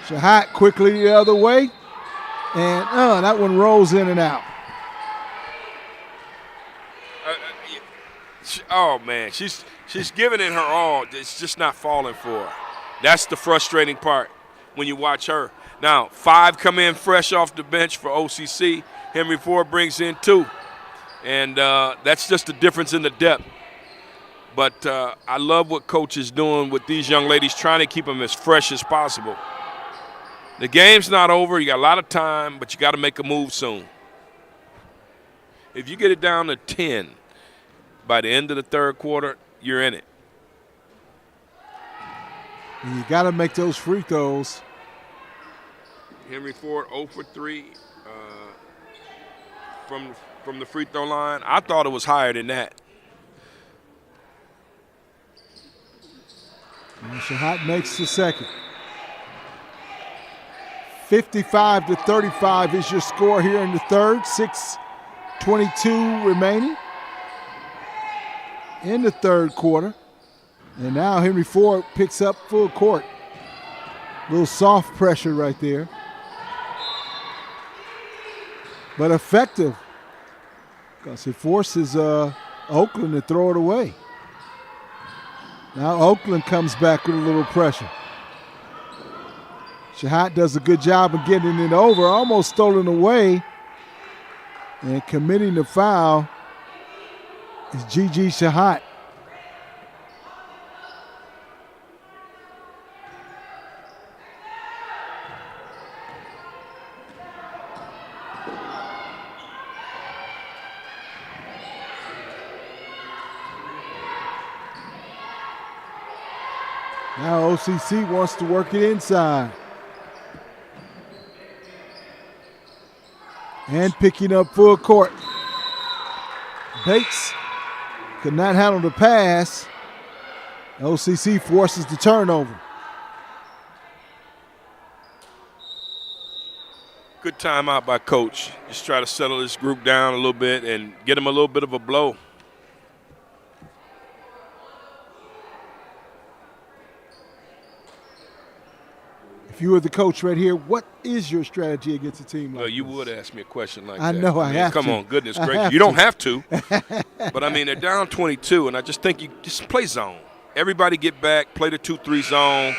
Speaker 1: Shahat quickly the other way. And that one rolls in and out.
Speaker 2: Oh, man, she's giving it her all. It's just not falling for her. That's the frustrating part when you watch her. Now, 5 come in fresh off the bench for OCC. Henry Ford brings in 2. And that's just the difference in the depth. But I love what Coach is doing with these young ladies, trying to keep them as fresh as possible. The game's not over. You got a lot of time, but you got to make a move soon. If you get it down to 10 by the end of the third quarter, you're in it.
Speaker 1: And you got to make those free throws.
Speaker 2: Henry Ford 0 for 3 from the free throw line. I thought it was higher than that.
Speaker 1: And Shahat makes the second. 55-35 is your score here in the third. 6:22 remaining in the third quarter. And now Henry Ford picks up full court. A little soft pressure right there. But effective, because it forces Oakland to throw it away. Now Oakland comes back with a little pressure. Shahat does a good job of getting it over, almost stolen away. And committing the foul is Gigi Shahat. Now OCC wants to work it inside. And picking up full court. Bates could not handle the pass. OCC forces the turnover.
Speaker 2: Good timeout by Coach. Just try to settle this group down a little bit and get them a little bit of a blow.
Speaker 1: If you were the coach right here, what is your strategy against a team like
Speaker 2: Well, you
Speaker 1: this?
Speaker 2: would ask me a question like that.
Speaker 1: I know I have
Speaker 2: come
Speaker 1: to.
Speaker 2: on, goodness gracious. You don't have to. But, I mean, they're down 22, and I just think you just play zone. Everybody get back, play the 2-3 zone,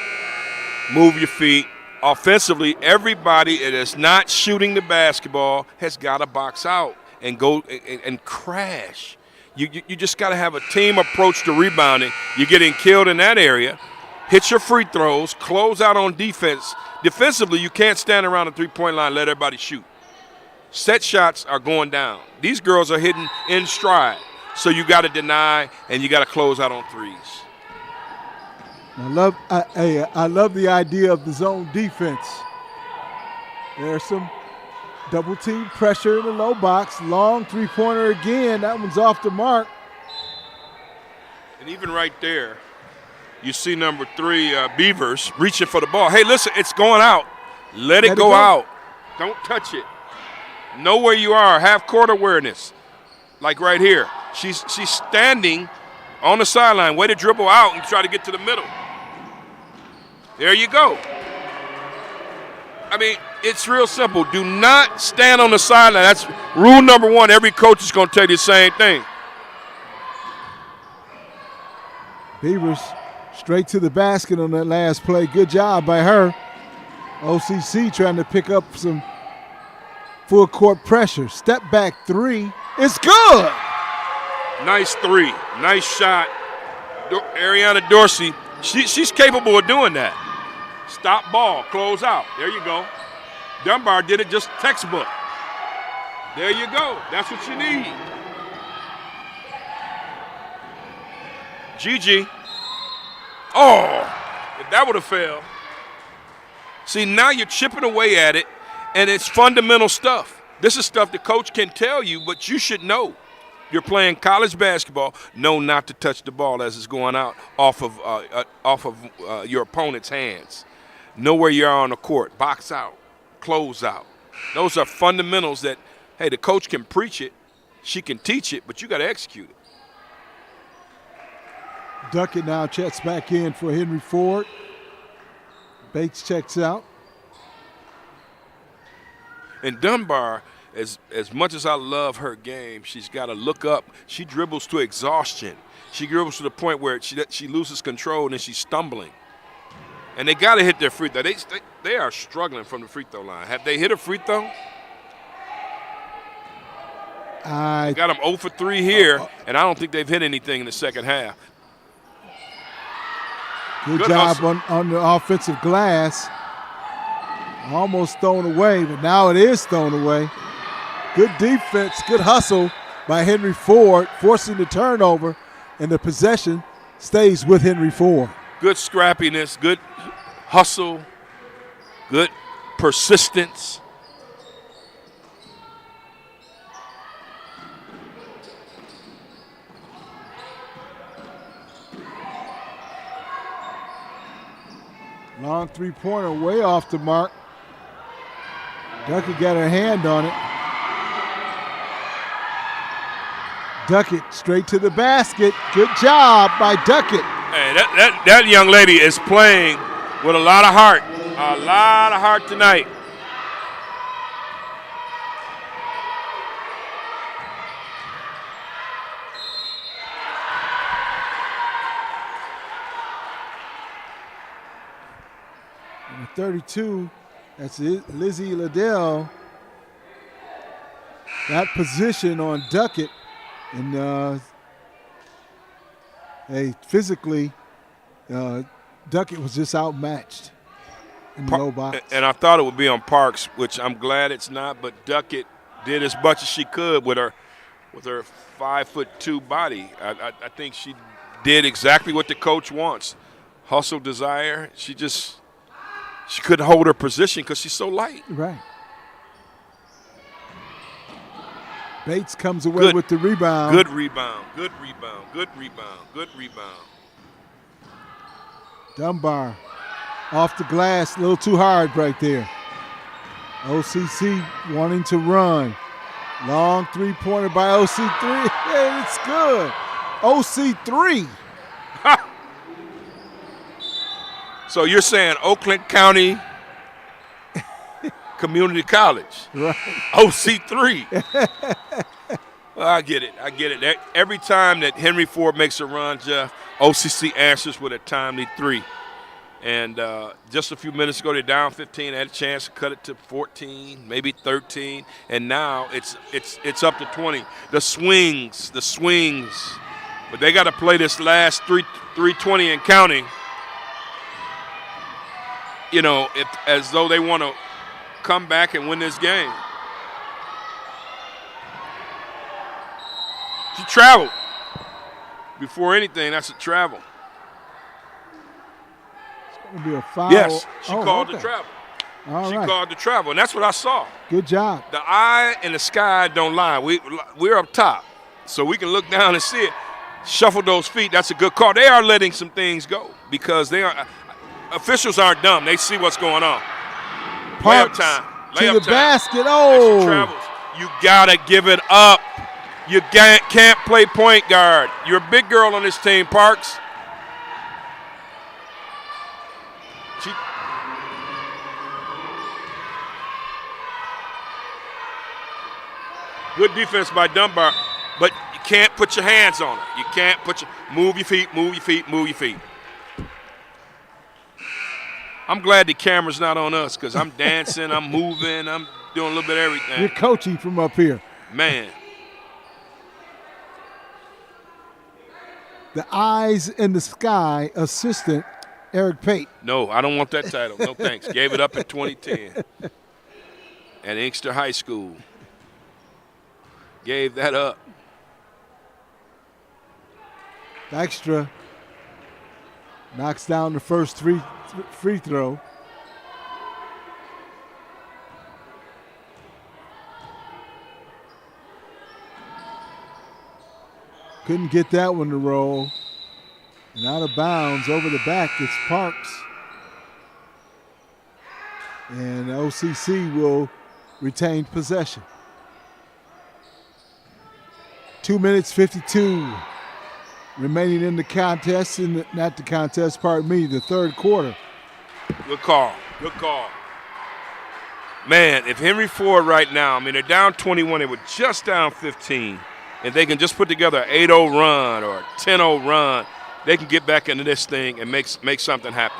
Speaker 2: move your feet. Offensively, everybody that is not shooting the basketball has got to box out and go and crash. You just got to have a team approach to rebounding. You're getting killed in that area. Hit your free throws, close out on defense. Defensively, you can't stand around the three-point line and let everybody shoot. Set shots are going down. These girls are hitting in stride. So you got to deny and you got to close out on threes.
Speaker 1: I love the idea of the zone defense. There's some double team pressure in the low box. Long three-pointer again. That one's off the mark.
Speaker 2: And even right there, you see number 3, Beavers, reaching for the ball. Hey, listen, it's going out. Let it go out. Don't touch it. Know where you are. Have court awareness. Like right here. She's standing on the sideline. Way to dribble out and try to get to the middle. There you go. I mean, it's real simple. Do not stand on the sideline. That's rule number 1. Every coach is going to tell you the same thing.
Speaker 1: Beavers straight to the basket on that last play. Good job by her. OCC trying to pick up some full court pressure. Step back 3. It's good.
Speaker 2: Nice 3. Nice shot. Ariana Dorsey, she's capable of doing that. Stop ball, close out. There you go. Dunbar did it just textbook. There you go. That's what you need. Gigi. Oh, if that would have failed. See, now you're chipping away at it, and it's fundamental stuff. This is stuff the coach can tell you, but you should know. You're playing college basketball. Know not to touch the ball as it's going out off of your opponent's hands. Know where you are on the court. Box out. Close out. Those are fundamentals that, hey, the coach can preach it, she can teach it, but you got to execute it.
Speaker 1: Duckett now checks back in for Henry Ford. Bates checks out.
Speaker 2: And Dunbar, as much as I love her game, she's got to look up. She dribbles to exhaustion. She dribbles to the point where she loses control and then she's stumbling. And they got to hit their free throw. They are struggling from the free throw line. Have they hit a free throw? They got them 0 for 3 here, and I don't think they've hit anything in the second half.
Speaker 1: Good job on the offensive glass. Almost thrown away, but now it is thrown away. Good defense, good hustle by Henry Ford, forcing the turnover, and the possession stays with Henry Ford.
Speaker 2: Good scrappiness, good hustle, good persistence.
Speaker 1: Long three-pointer way off the mark. Duckett got her hand on it. Duckett straight to the basket. Good job by Duckett.
Speaker 2: Hey, that young lady is playing with a lot of heart. A lot of heart tonight.
Speaker 1: Number 32, that's Lizzie Liddell. That position on Duckett, and physically, Duckett was just outmatched in the low box.
Speaker 2: And I thought it would be on Parks, which I'm glad it's not, but Duckett did as much as she could with her 5'2" body. I think she did exactly what the coach wants. Hustle, desire. She couldn't hold her position because she's so light.
Speaker 1: Right. Bates comes away with the rebound.
Speaker 2: Good rebound. Good rebound. Good rebound. Good rebound.
Speaker 1: Dunbar off the glass, a little too hard right there. OCC wanting to run. Long three-pointer by OC3. Hey, it's good. OC3.
Speaker 2: So you're saying Oakland County Community College.
Speaker 1: Right.
Speaker 2: OC3. Well, I get it. Every time that Henry Ford makes a run, Jeff, OCC answers with a timely 3. And just a few minutes ago, they're down 15. They had a chance to cut it to 14, maybe 13. And now it's up to 20. The swings. But they got to play this last 320 and counting. You know, as though they want to come back and win this game. She traveled. Before anything, that's a travel.
Speaker 1: It's going to be a foul.
Speaker 2: Yes, she called the travel. She called the travel, and that's what I saw.
Speaker 1: Good job.
Speaker 2: The eye and the sky don't lie. We're up top, so we can look down and see it. Shuffle those feet. That's a good call. They are letting some things go because they are. Officials aren't dumb. They see what's going on.
Speaker 1: Parks
Speaker 2: layup time.
Speaker 1: To the basket.
Speaker 2: And she travels. You got to give it up. You can't play point guard. You're a big girl on this team, Parks. Good defense by Dunbar, but you can't put your hands on her. You can't move your feet, move your feet, move your feet. I'm glad the camera's not on us because I'm dancing, I'm moving, I'm doing a little bit of everything.
Speaker 1: You're coaching from up here.
Speaker 2: Man.
Speaker 1: The eyes in the sky assistant, Eric Pate.
Speaker 2: No, I don't want that title. No thanks. Gave it up in 2010 at Inkster High School. Gave that up.
Speaker 1: Dykstra knocks down the first free throw. Couldn't get that one to roll. And out of bounds, over the back, it's Parks. And OCC will retained possession. 2 minutes 52 remaining in the contest, not the contest, pardon me, the third quarter.
Speaker 2: Good call. Good call. Man, if Henry Ford right now, I mean, they're down 21, they were just down 15, and they can just put together an 8-0 run or a 10-0 run, they can get back into this thing and make something happen.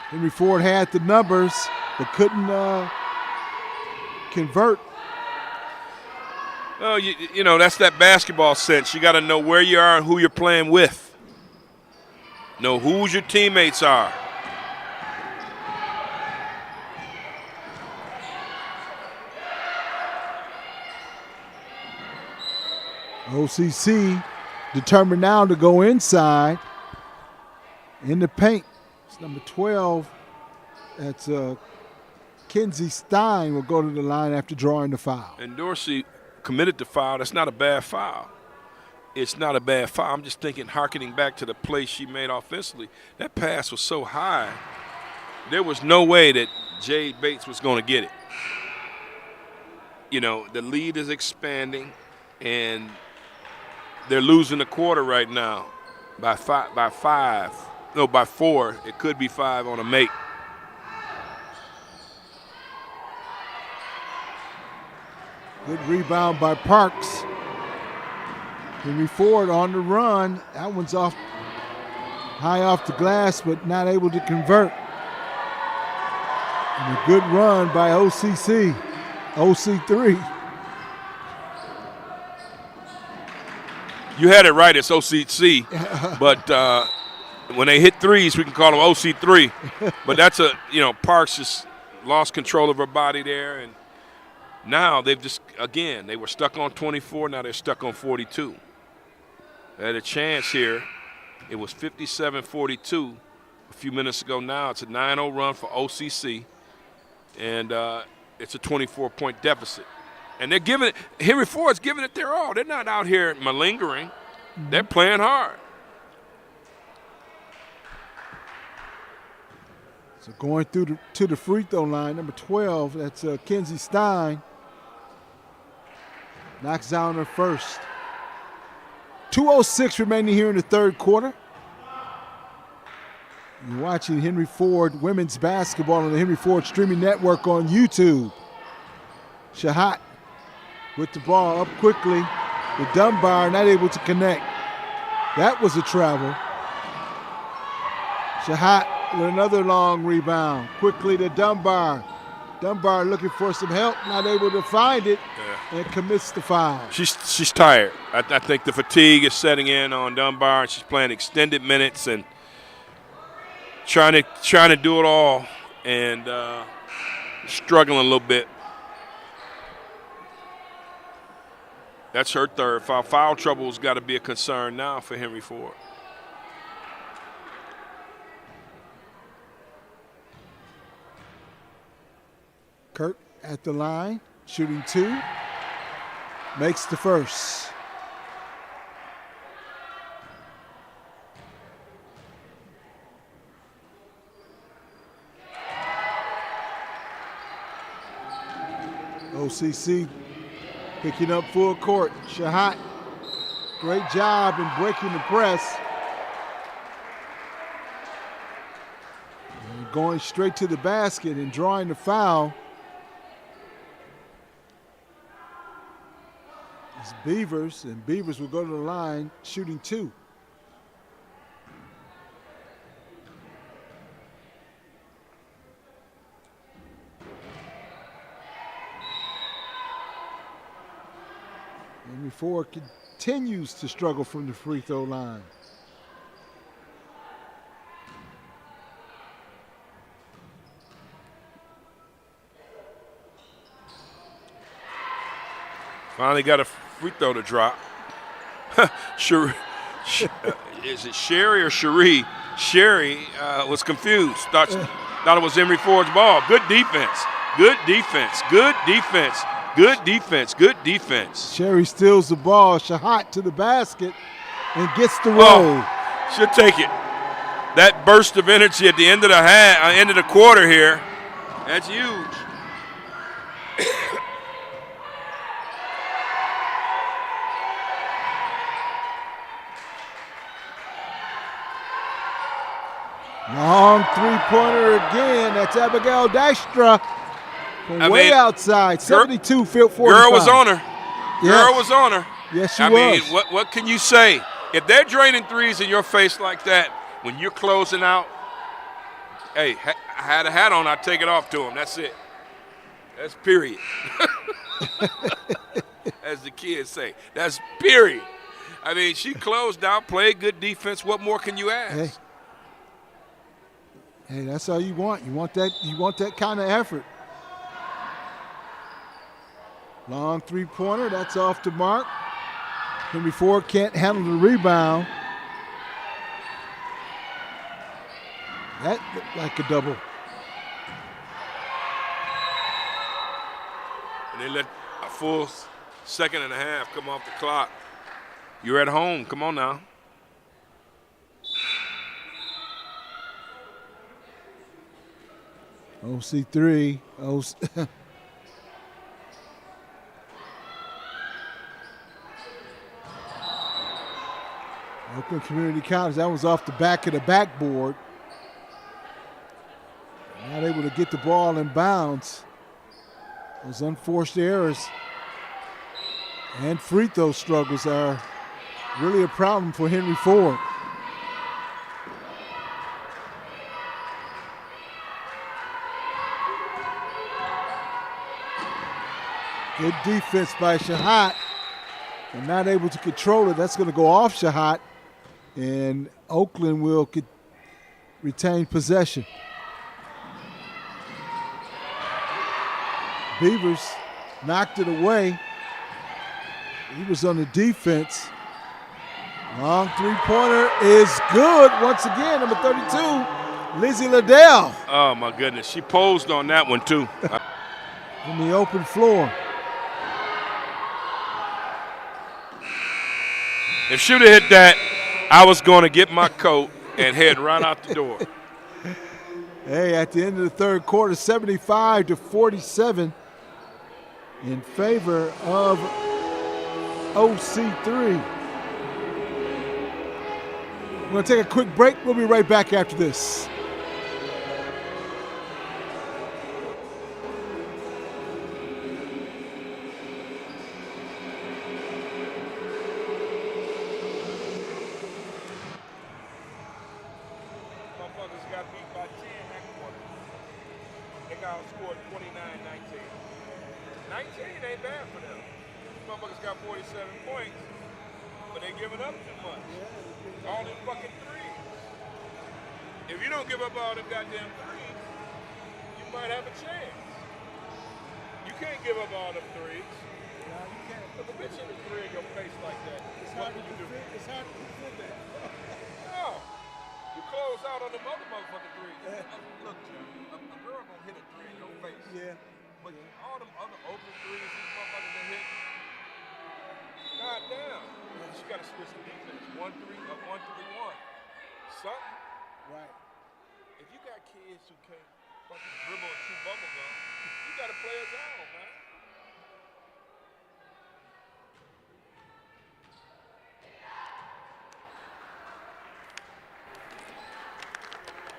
Speaker 1: Henry Ford had the numbers, but couldn't convert.
Speaker 2: Well, you know, that's that basketball sense. You got to know where you are and who you're playing with. Know who your teammates are.
Speaker 1: OCC determined now to go inside in the paint. It's number 12. That's Kenzie Stein will go to the line after drawing the foul.
Speaker 2: And Dorsey committed the foul. That's not a bad foul. It's not a bad foul. I'm just thinking, hearkening back to the play she made offensively, that pass was so high, there was no way that Jade Bates was going to get it. You know, the lead is expanding, and they're losing the quarter right now by 4. It could be 5 on a make.
Speaker 1: Good rebound by Parks. Henry Ford on the run. That one's high off the glass, but not able to convert. And a good run by OCC. OC3.
Speaker 2: You had it right, it's OCC, but when they hit threes, we can call them OC3. But that's Parks just lost control of her body there, and now they've just, again, they were stuck on 24, now they're stuck on 42. They had a chance here. It was 57-42 a few minutes ago. Now it's a 9-0 run for OCC, and it's a 24-point deficit. And they're giving it, Henry Ford's giving it their all. They're not out here malingering. They're playing hard.
Speaker 1: So going through to the free throw line, number 12, that's Kenzie Stein. Knocks down her first. 2:06 remaining here in the third quarter. You're watching Henry Ford women's basketball on the Henry Ford streaming network on YouTube. Shahat with the ball up quickly. The Dunbar not able to connect. That was a travel. Shahat with another long rebound. Quickly to Dunbar. Dunbar looking for some help, not able to find it, and commits the foul.
Speaker 2: She's tired. I think the fatigue is setting in on Dunbar, and she's playing extended minutes and trying to do it all, and struggling a little bit. That's her third foul. Foul trouble's got to be a concern now for Henry Ford.
Speaker 1: Kirk at the line, shooting 2, makes the first. OCC picking up full court. Shahat, great job in breaking the press. And going straight to the basket and drawing the foul. It's Beavers, and Beavers will go to the line shooting 2. Henry Ford continues to struggle from the free throw line.
Speaker 2: Finally got a free throw to drop. Is it Sherry or Cherie? Sherry was confused. Thought it was Henry Ford's ball. Good defense. Good defense. Good defense. Good defense. Good defense.
Speaker 1: Sherry steals the ball. Shahat to the basket and gets the roll.
Speaker 2: Oh, she'll take it. that burst of energy at the end of the end of the quarter here. That's huge.
Speaker 1: Long three-pointer again. That's Abigail Dykstra from way outside. 72 field 45.
Speaker 2: Girl was on her.
Speaker 1: Yes.
Speaker 2: Girl was on her.
Speaker 1: Yes, she
Speaker 2: was.
Speaker 1: I
Speaker 2: mean, what can you say? If they're draining threes in your face like that, when you're closing out, hey, I had a hat on, I'd take it off to them. That's it. That's period. As the kids say. That's period. I mean, she closed out, played good defense. What more can you ask?
Speaker 1: Hey, that's all you want. You want that kind of effort. Long three-pointer, that's off the mark. Henry Ford can't handle the rebound. That looked like a double.
Speaker 2: And they let a full second and a half come off the clock. You're at home. Come on now.
Speaker 1: OC3. Oakland Community College, that was off the back of the backboard. Not able to get the ball in bounds. Those unforced errors and free throw struggles are really a problem for Henry Ford. Good defense by Shahat, and not able to control it. That's going to go off Shahat, and Oakland will retain possession. Beavers knocked it away. He was on the defense. Long three-pointer is good once again, number 32, Lizzie Liddell.
Speaker 2: Oh, my goodness. She posed on that one, too.
Speaker 1: In the open floor.
Speaker 2: If she'd have hit that, I was going to get my coat and head right out the door.
Speaker 1: Hey, at the end of the third quarter, 75-47 in favor of OC3. We're going to take a quick break. We'll be right back after this.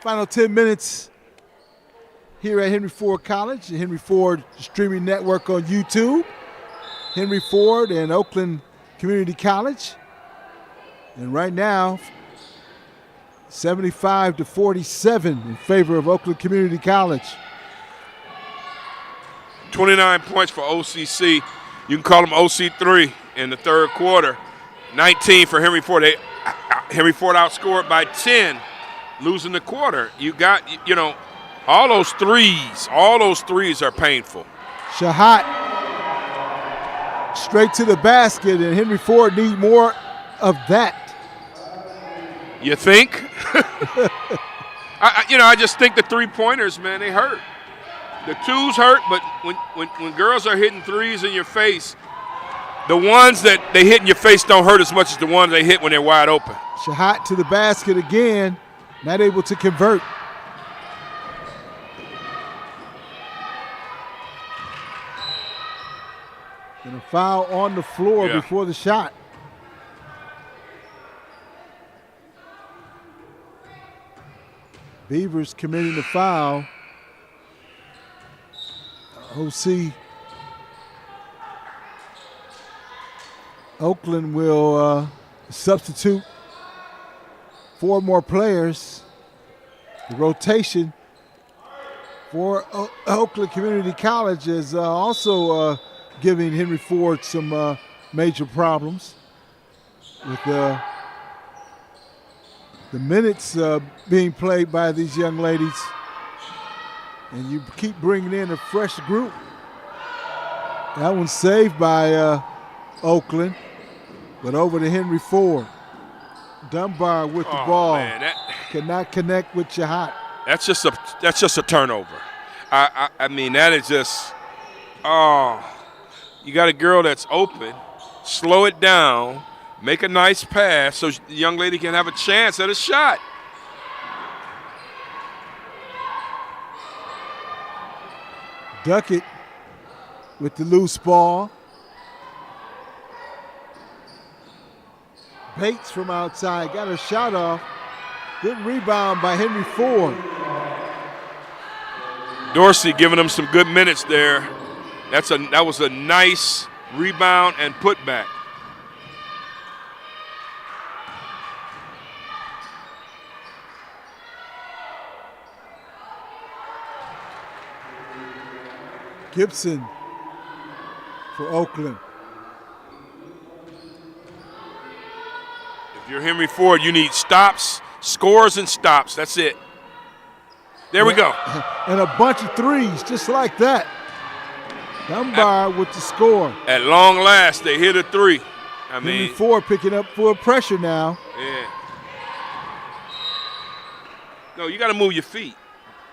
Speaker 1: Final 10 minutes here at Henry Ford College, the Henry Ford streaming network on YouTube. Henry Ford and Oakland Community College. And right now, 75-47 in favor of Oakland Community College.
Speaker 2: 29 points for OCC. You can call them OC3 in the third quarter. 19 for Henry Ford. Henry Ford outscored by 10. Losing the quarter. You got, all those threes are painful.
Speaker 1: Shahat straight to the basket, and Henry Ford need more of that.
Speaker 2: You think? I just think the three-pointers, man, they hurt. The twos hurt, but when girls are hitting threes in your face, the ones that they hit in your face don't hurt as much as the ones they hit when they're wide open.
Speaker 1: Shahat to the basket again. not able to convert. And a foul on the floor before the shot. Beavers committing the foul. OC Oakland will substitute 4 more players. The rotation for Oakland Community College is also giving Henry Ford some major problems with the minutes being played by these young ladies. And you keep bringing in a fresh group. That one's saved by Oakland, but over to Henry Ford. Dunbar with the ball. Man, cannot connect with Shahat.
Speaker 2: That's just a turnover. I mean, that is just, you got a girl that's open, slow it down, make a nice pass so the young lady can have a chance at a shot.
Speaker 1: Duckett with the loose ball. Bates from outside got a shot off. Good rebound by Henry Ford.
Speaker 2: Dorsey giving him some good minutes there. That was a nice rebound and putback.
Speaker 1: Gibson for Oakland.
Speaker 2: If you're Henry Ford, you need stops, scores, and stops. That's it. There we go.
Speaker 1: And a bunch of threes just like that. Dunbar with the score.
Speaker 2: At long last, they hit a three.
Speaker 1: Henry Ford picking up full pressure now.
Speaker 2: Yeah. No, you got to move your feet.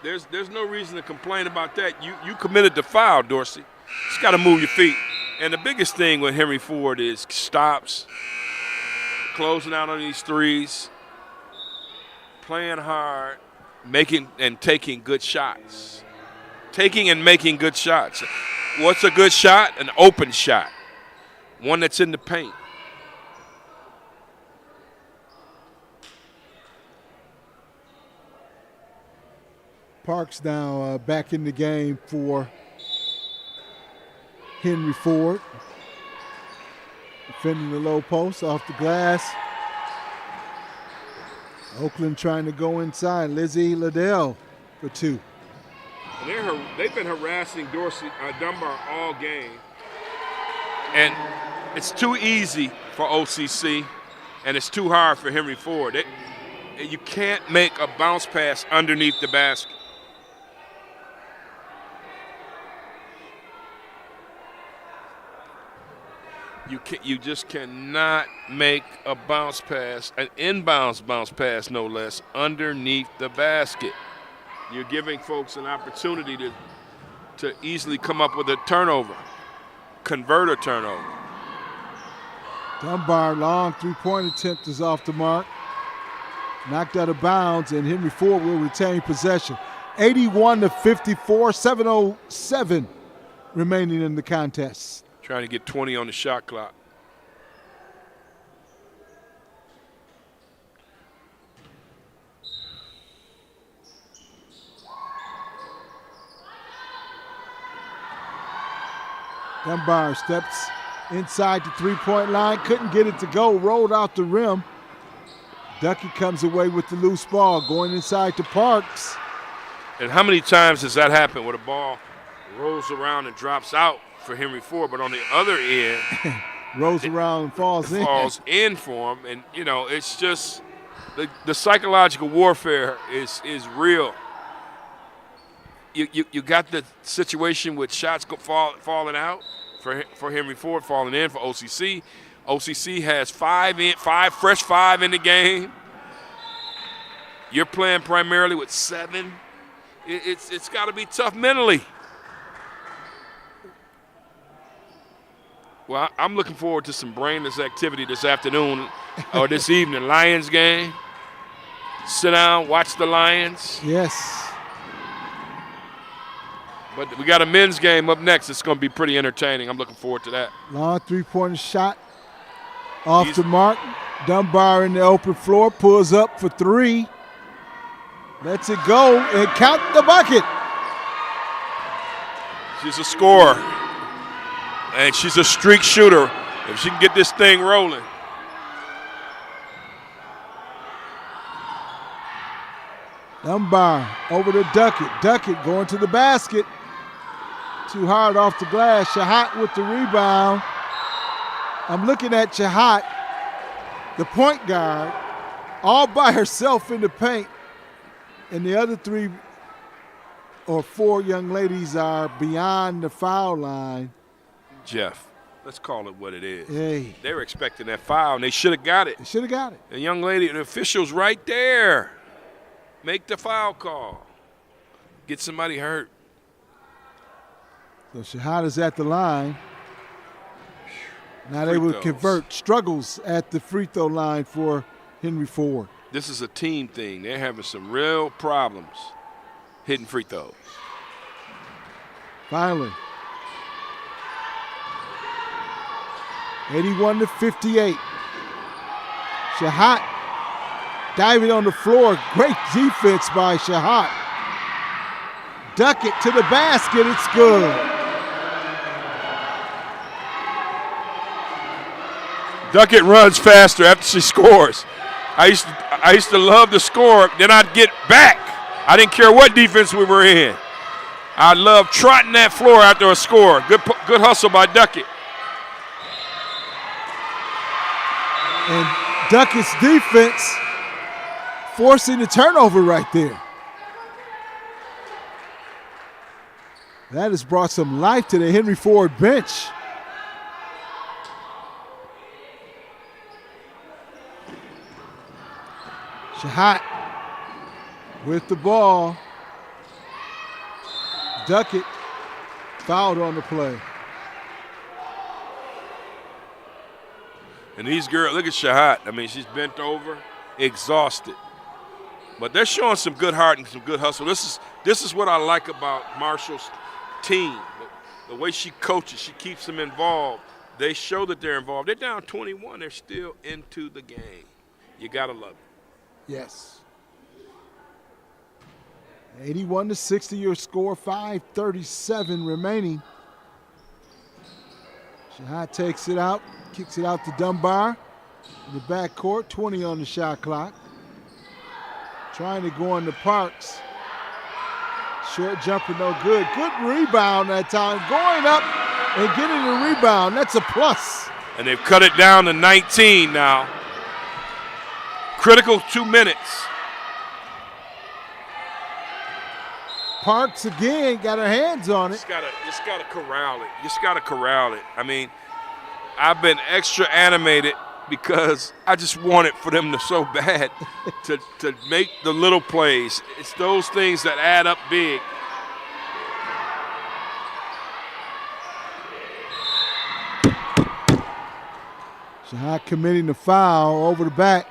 Speaker 2: There's no reason to complain about that. You committed the foul, Dorsey. Just got to move your feet. And the biggest thing with Henry Ford is stops, closing out on these threes, playing hard, making and taking good shots. Taking and making good shots. What's a good shot? An open shot. One that's in the paint.
Speaker 1: Parks now back in the game for Henry Ford. Defending the low post off the glass. Oakland trying to go inside. Lizzie Liddell for 2.
Speaker 2: They've been harassing Dunbar all game. And it's too easy for OCC, and it's too hard for Henry Ford. You can't make a bounce pass underneath the basket. You just cannot make a bounce pass, an inbounds bounce pass no less, underneath the basket. You're giving folks an opportunity to easily come up with a turnover, convert a turnover.
Speaker 1: Dunbar long 3-point attempt is off the mark. Knocked out of bounds, and Henry Ford will retain possession. 81-54, 7:07 remaining in the contest.
Speaker 2: Trying to get 20 on the shot clock.
Speaker 1: Dunbar steps inside the 3-point line, couldn't get it to go, rolled out the rim. Ducky comes away with the loose ball, going inside to Parks.
Speaker 2: And how many times does that happen where the ball rolls around and drops out for Henry Ford, but on the other end,
Speaker 1: rolls around and falls in.
Speaker 2: Falls in for him, and it's just the psychological warfare is real. You got the situation with shots falling out for Henry Ford, falling in for OCC. OCC has fresh five in the game. You're playing primarily with 7. It's got to be tough mentally. Well, I'm looking forward to some brainless activity this afternoon or this evening. Lions game. sit down, watch the Lions.
Speaker 1: Yes.
Speaker 2: But we got a men's game up next. It's going to be pretty entertaining. I'm looking forward to that.
Speaker 1: Long three-pointer shot off the mark. Dunbar in the open floor, pulls up for three. Lets it go and count the bucket.
Speaker 2: She's a scorer. And she's a streak shooter. If she can get this thing rolling.
Speaker 1: Dunbar over to Duckett. Duckett going to the basket. Too hard off the glass. Shahat with the rebound. I'm looking at Shahat, the point guard, all by herself in the paint. And the other 3 or 4 young ladies are beyond the foul line.
Speaker 2: Jeff, let's call it what it is.
Speaker 1: Hey.
Speaker 2: They were expecting that foul, and they should have got it.
Speaker 1: They should have got it.
Speaker 2: The young lady, the official's right there. Make the foul call. Get somebody hurt.
Speaker 1: So Shahat is at the line. Not able to convert. Struggles at the free throw line for Henry Ford.
Speaker 2: This is a team thing. They're having some real problems hitting free throws.
Speaker 1: Finally. 81-58. Shahat diving on the floor. Great defense by Shahat. Duckett to the basket. It's good.
Speaker 2: Duckett runs faster after she scores. I used to love to score. Then I'd get back. I didn't care what defense we were in. I loved trotting that floor after a score. Good hustle by Duckett.
Speaker 1: And Duckett's defense forcing the turnover right there. That has brought some life to the Henry Ford bench. Shahat with the ball. Duckett fouled on the play.
Speaker 2: And these girls, look at Shahat. I mean, she's bent over, exhausted. But they're showing some good heart and some good hustle. This is what I like about Marshall's team. The way she coaches, she keeps them involved. They show that they're involved. They're down 21. They're still into the game. You got to love it.
Speaker 1: Yes. 81-60 your score, 5:37 remaining. Shahat takes it out, kicks it out to Dunbar in the backcourt, 20 on the shot clock. Trying to go into Parks. Short jumper, no good. Good rebound that time. Going up and getting the rebound. That's a plus.
Speaker 2: And they've cut it down to 19 now. Critical 2 minutes.
Speaker 1: Parks again got her hands on it.
Speaker 2: Just gotta corral it. Just gotta corral it. I mean, I've been extra animated because I just want it for them to so bad to make the little plays. It's those things that add up big.
Speaker 1: Shahat committing the foul over the back.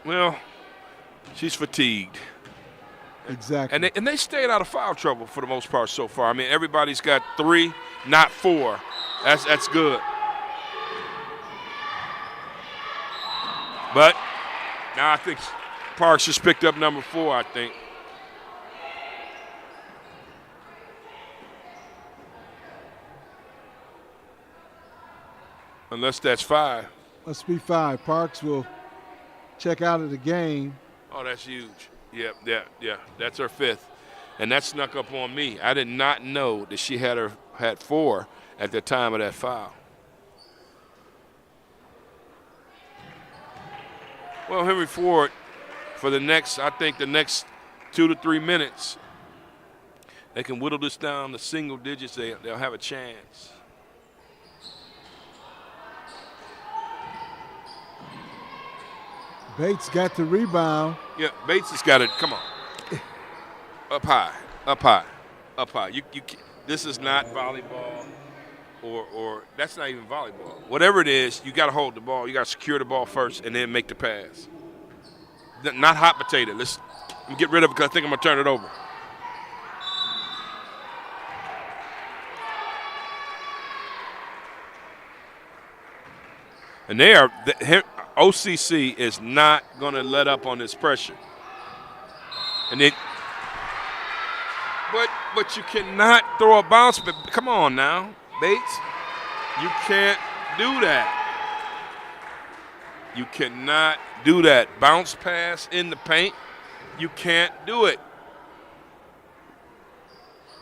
Speaker 2: Well, she's fatigued.
Speaker 1: Exactly.
Speaker 2: And they stayed out of foul trouble for the most part so far. I mean, everybody's got 3, not 4. That's good. But now I think Parks just picked up number 4, I think. Unless that's 5.
Speaker 1: Must be 5. Parks will check out of the game.
Speaker 2: Oh, that's huge. Yeah. That's her 5th. And that snuck up on me. I did not know that she had 4 at the time of that foul. Well, Henry Ford, for the next 2 to 3 minutes, they can whittle this down to single digits. They'll have a chance.
Speaker 1: Bates got the rebound.
Speaker 2: Yeah, Bates has got it. Come on. Up high. You this is not volleyball. or that's not even volleyball. Whatever it is, you got to hold the ball. You got to secure the ball first and then make the pass. Not hot potato. Let me get rid of it because I think I'm going to turn it over. And OCC is not going to let up on this pressure. And then, but you cannot throw a bounce. But come on now, Bates, you can't do that. You cannot do that. Bounce pass in the paint, you can't do it.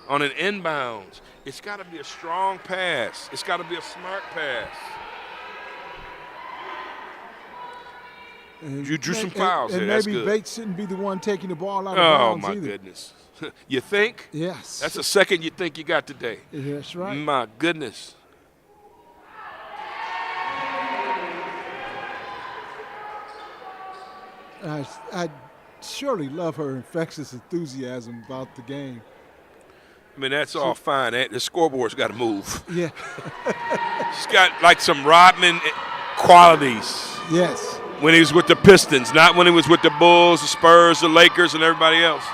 Speaker 2: On an inbounds, it's got to be a strong pass. It's got to be a smart pass.
Speaker 1: And
Speaker 2: you drew some fouls
Speaker 1: and
Speaker 2: here. That's
Speaker 1: maybe
Speaker 2: good.
Speaker 1: Bates shouldn't be the one taking the ball out of bounds
Speaker 2: my
Speaker 1: either.
Speaker 2: goodness. You think?
Speaker 1: Yes.
Speaker 2: That's the second you think you got today.
Speaker 1: That's right.
Speaker 2: My goodness.
Speaker 1: I surely love her infectious enthusiasm about the game.
Speaker 2: I mean, that's all fine. The scoreboard's got to move.
Speaker 1: Yeah.
Speaker 2: She's got like some Rodman qualities.
Speaker 1: Yes.
Speaker 2: When he was with the Pistons, not when he was with the Bulls, the Spurs, the Lakers, and everybody else.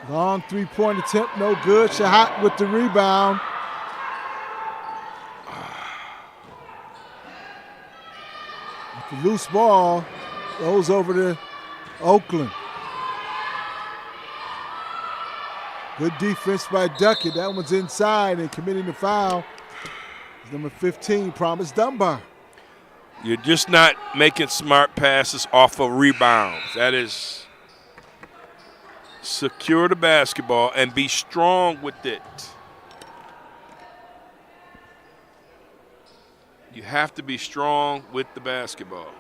Speaker 1: Long three-point attempt, no good. Shahat with the rebound. With the loose ball goes over to Oakland. Good defense by Duckett. That one's inside and committing the foul. Number 15, Promise Dunbar.
Speaker 2: You're just not making smart passes off of rebounds. That is secure the basketball and be strong with it. You have to be strong with the basketball.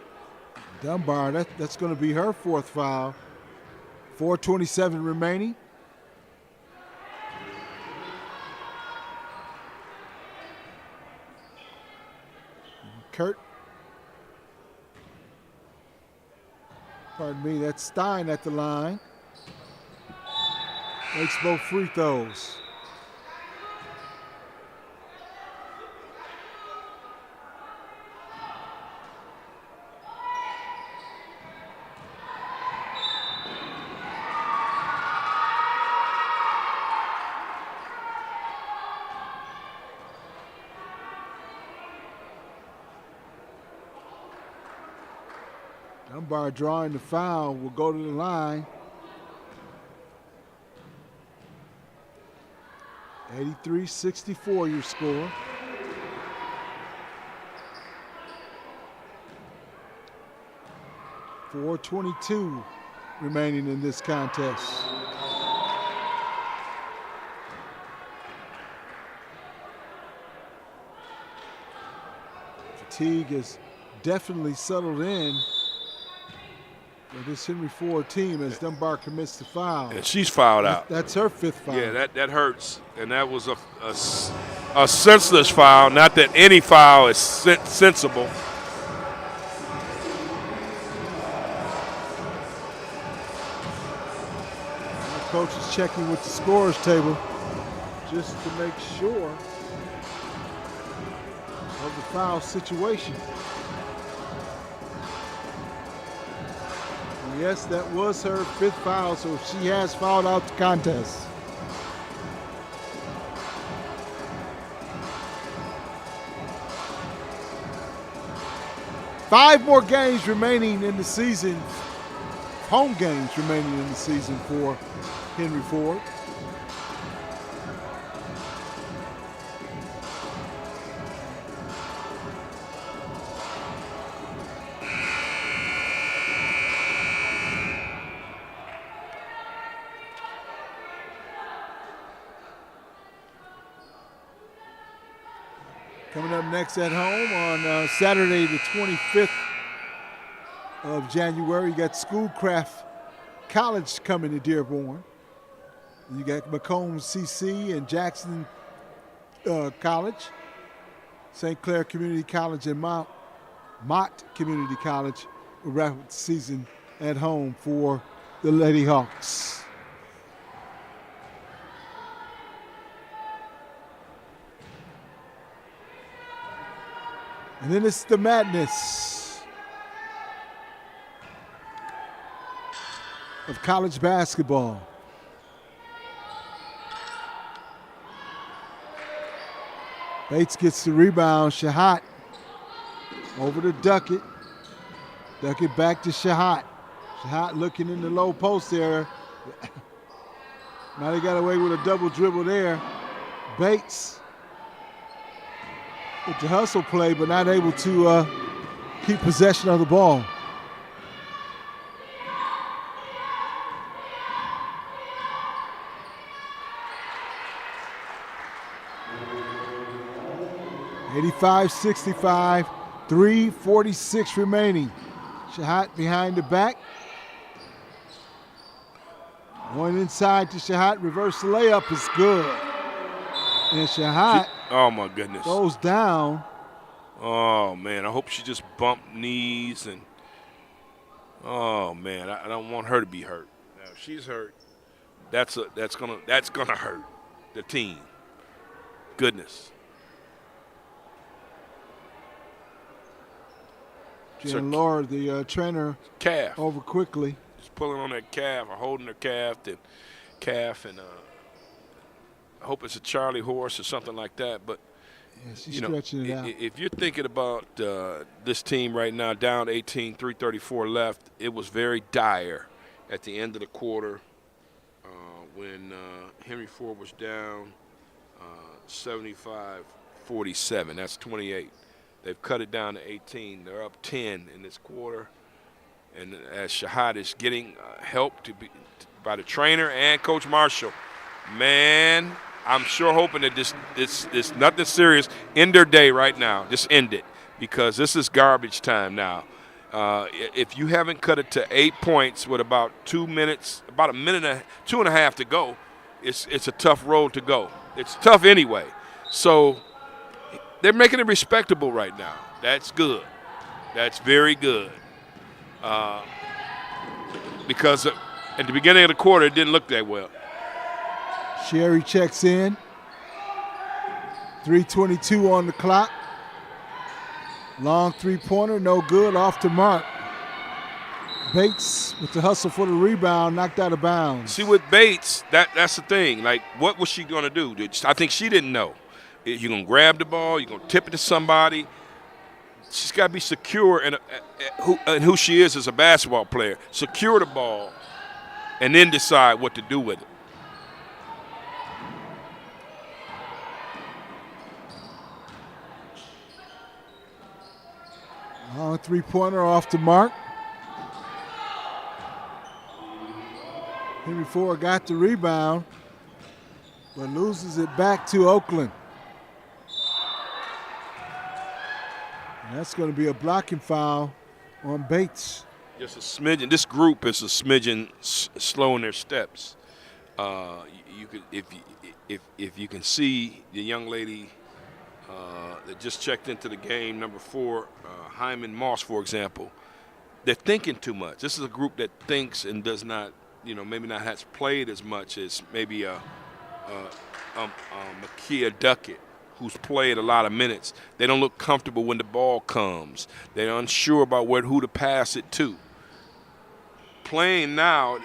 Speaker 1: Dunbar, that's going to be her fourth foul. 4:27 remaining. Kurt. Pardon me, that's Stein at the line. Makes both free throws. Dunbar drawing the foul, will go to the line. 83-64 your score. .422 remaining in this contest. Fatigue has definitely settled in for this Henry Ford team as Dunbar commits the foul.
Speaker 2: And she's fouled out.
Speaker 1: That's her fifth foul.
Speaker 2: Yeah, that hurts. And that was a senseless foul. Not that any foul is sensible.
Speaker 1: The coach is checking with the scorers table just to make sure of the foul situation. Yes, that was her fifth foul, so she has fouled out the contest. Five more games remaining in the season, home games remaining in the season for Henry Ford. Coming up next at home on Saturday the 25th of January, you got Schoolcraft College coming to Dearborn. You got Macomb CC and Jackson College, St. Clair Community College and Mott Community College will wrap up the season at home for the Lady Hawks. And then it's the madness of college basketball. Bates gets the rebound. Shahat over to Duckett. Duckett back to Shahat. Shahat looking in the low post area. Now they got away with a double dribble there. Bates with the hustle play, but not able to keep possession of the ball. (85-65), 3:46 remaining. Shahat behind the back. Going inside to Shahat, reverse layup is good. And Shahat,
Speaker 2: oh my goodness,
Speaker 1: goes down.
Speaker 2: Oh man, I hope she just bumped knees and. Oh man, I don't want her to be hurt. Now, if she's hurt, that's gonna hurt the team. Goodness.
Speaker 1: Jen Laura, the trainer,
Speaker 2: calf
Speaker 1: over quickly.
Speaker 2: Just pulling on that calf or holding her calf, and I hope it's a Charlie horse or something like that. But
Speaker 1: yeah, she's stretching it out.
Speaker 2: If you're thinking about this team right now, down 18, 3:34 left, it was very dire at the end of the quarter when Henry Ford was down 75-47. That's 28. They've cut it down to 18. They're up 10 in this quarter. And as Shahat is getting help by the trainer and Coach Marshall, man, I'm sure hoping that this nothing serious. End their day right now. Just end it, because this is garbage time now. If you haven't cut it to 8 points with about 2 minutes, about a minute and 2.5 to go, it's a tough road to go. It's tough anyway. So they're making it respectable right now. That's good. That's very good. Because at the beginning of the quarter, it didn't look that well.
Speaker 1: Sherry checks in. 3:22 on the clock. Long three-pointer, no good, off the mark. Bates with the hustle for the rebound, knocked out of bounds.
Speaker 2: See, with Bates, that's the thing. Like, what was she going to do? I think she didn't know. You're going to grab the ball, you're going to tip it to somebody. She's got to be secure in who she is as a basketball player. Secure the ball and then decide what to do with it.
Speaker 1: Long three-pointer off the mark. Henry Ford got the rebound, but loses it back to Oakland. And that's going to be a blocking foul on Bates.
Speaker 2: Just a smidgen. This group is a smidgen slowing their steps. You could, if you can see the young lady that just checked into the game, number 4, Hyman Moss, for example, they're thinking too much. This is a group that thinks and does not, maybe not has played as much as maybe Makia Duckett, who's played a lot of minutes. They don't look comfortable when the ball comes. They're unsure about who to pass it to. Playing now,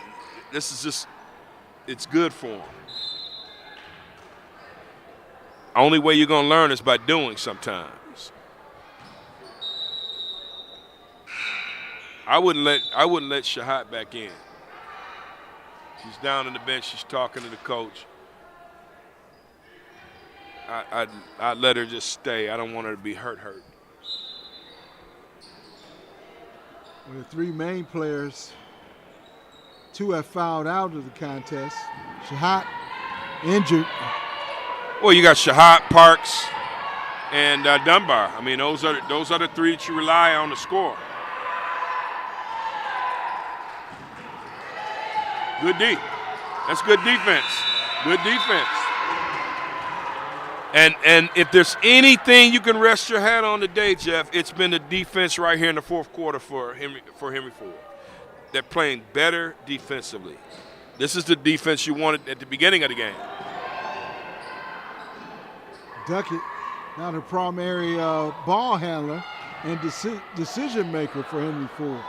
Speaker 2: this is just, it's good for them. Only way you're going to learn is by doing sometimes. I wouldn't let Shahat back in. She's down on the bench. She's talking to the coach. I'd let her just stay. I don't want her to be hurt.
Speaker 1: The 3 main players, 2 have fouled out of the contest. Shahat injured.
Speaker 2: Well, you got Shahat, Parks, and Dunbar. I mean, those are the 3 that you rely on to score. Good D. That's good defense. Good defense. And if there's anything you can rest your hat on today, Jeff, it's been the defense right here in the fourth quarter for Henry Ford. They're playing better defensively. This is the defense you wanted at the beginning of the game.
Speaker 1: Duckett, now the primary ball handler. and decision maker for Henry Ford.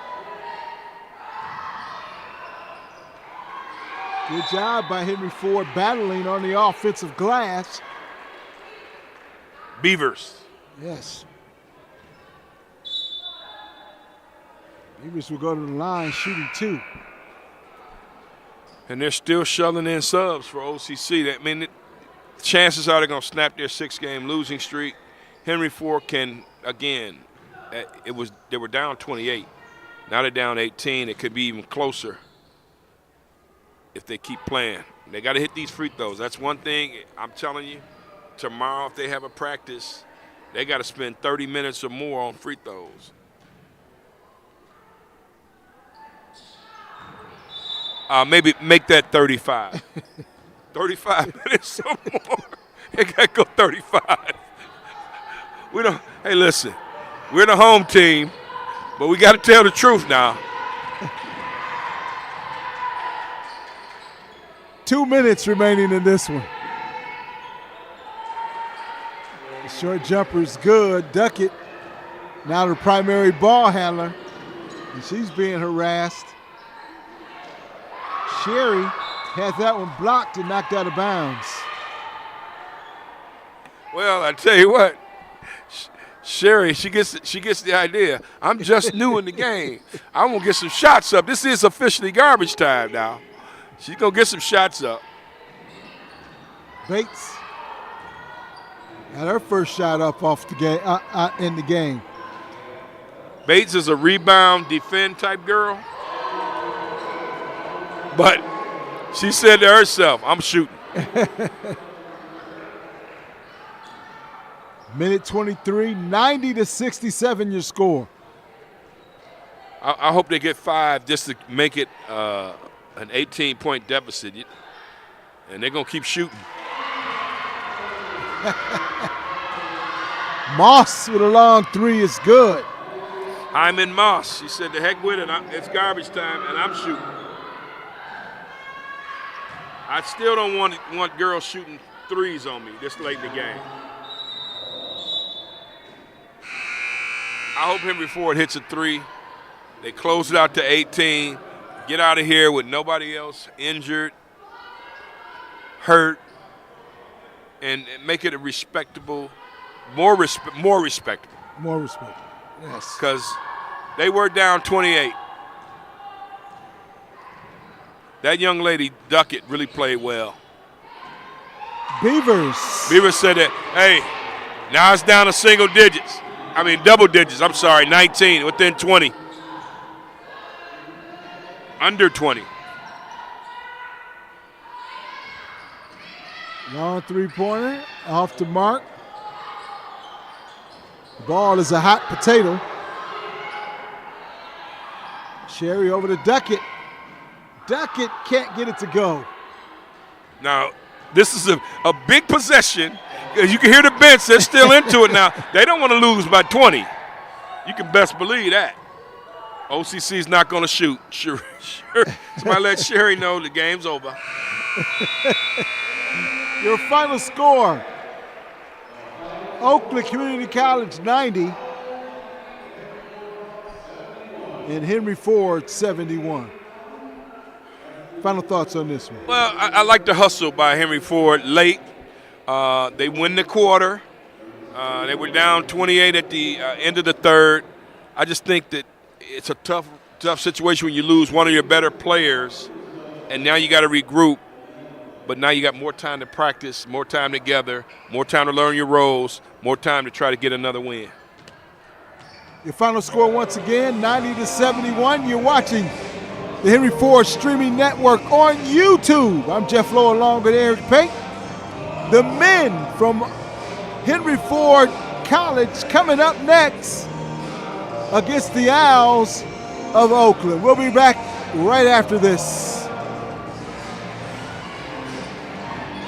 Speaker 1: Good job by Henry Ford battling on the offensive glass.
Speaker 2: Beavers.
Speaker 1: Yes. Beavers will go to the line shooting 2.
Speaker 2: And they're still shoveling in subs for OCC. That mean, chances are they're going to snap their 6-game losing streak. Henry Ford can, again, they were down 28. Now they're down 18. It could be even closer if they keep playing. They got to hit these free throws. That's one thing I'm telling you. Tomorrow, if they have a practice, they got to spend 30 minutes or more on free throws. Maybe make that 35. 35 minutes or more. They got to go 35. Hey, listen, we're the home team, but we got to tell the truth now.
Speaker 1: 2 minutes remaining in this one. The short jumper's good. Duckett, now the primary ball handler, and she's being harassed. Sherry has that one blocked and knocked out of bounds.
Speaker 2: Well, I tell you what, Sherry, she gets the idea. I'm just new in the game. I'm gonna get some shots up. This is officially garbage time now. She's gonna get some shots up.
Speaker 1: Bates got her first shot up off the game in the game.
Speaker 2: Bates is a rebound, defend type girl, but she said to herself, "I'm shooting."
Speaker 1: Minute 23, 90-67 your score.
Speaker 2: I hope they get 5 just to make it an 18-point deficit, and they're going to keep shooting.
Speaker 1: Moss with a long 3 is good.
Speaker 2: Hyman Moss, she said, "The heck with it, it's garbage time, and I'm shooting." I still don't want girls shooting threes on me this late in the game. I hope Henry Ford hits a 3. They close it out to 18. Get out of here with nobody else injured, hurt, and make it a respectable, more respectable.
Speaker 1: More respectable, yes.
Speaker 2: Because they were down 28. That young lady, Duckett, really played well.
Speaker 1: Beavers
Speaker 2: said that, hey, now it's down to double digits. I'm sorry, 19, within 20. Under 20.
Speaker 1: Long 3-pointer, off the mark. The ball is a hot potato. Sherry over to Duckett. Duckett can't get it to go.
Speaker 2: Now, this is a big possession. You can hear the bench. They're still into it now. They don't want to lose by 20. You can best believe that. OCC's not going to shoot. Sure. Somebody let Sherry know the game's over.
Speaker 1: Your final score, Oakland Community College 90 and Henry Ford 71. Final thoughts on this one?
Speaker 2: Well, I like the hustle by Henry Ford late. They win the quarter. They were down 28 at the end of the third. I just think that it's a tough situation when you lose one of your better players, and now you got to regroup. But now you got more time to practice, more time together, more time to learn your roles, more time to try to get another win.
Speaker 1: Your final score once again, 90-71. You're watching the Henry Ford Streaming Network on YouTube. I'm Jeff Lowe along with Eric Pate. The men from Henry Ford College coming up next against the Owls of Oakland. We'll be back right after this.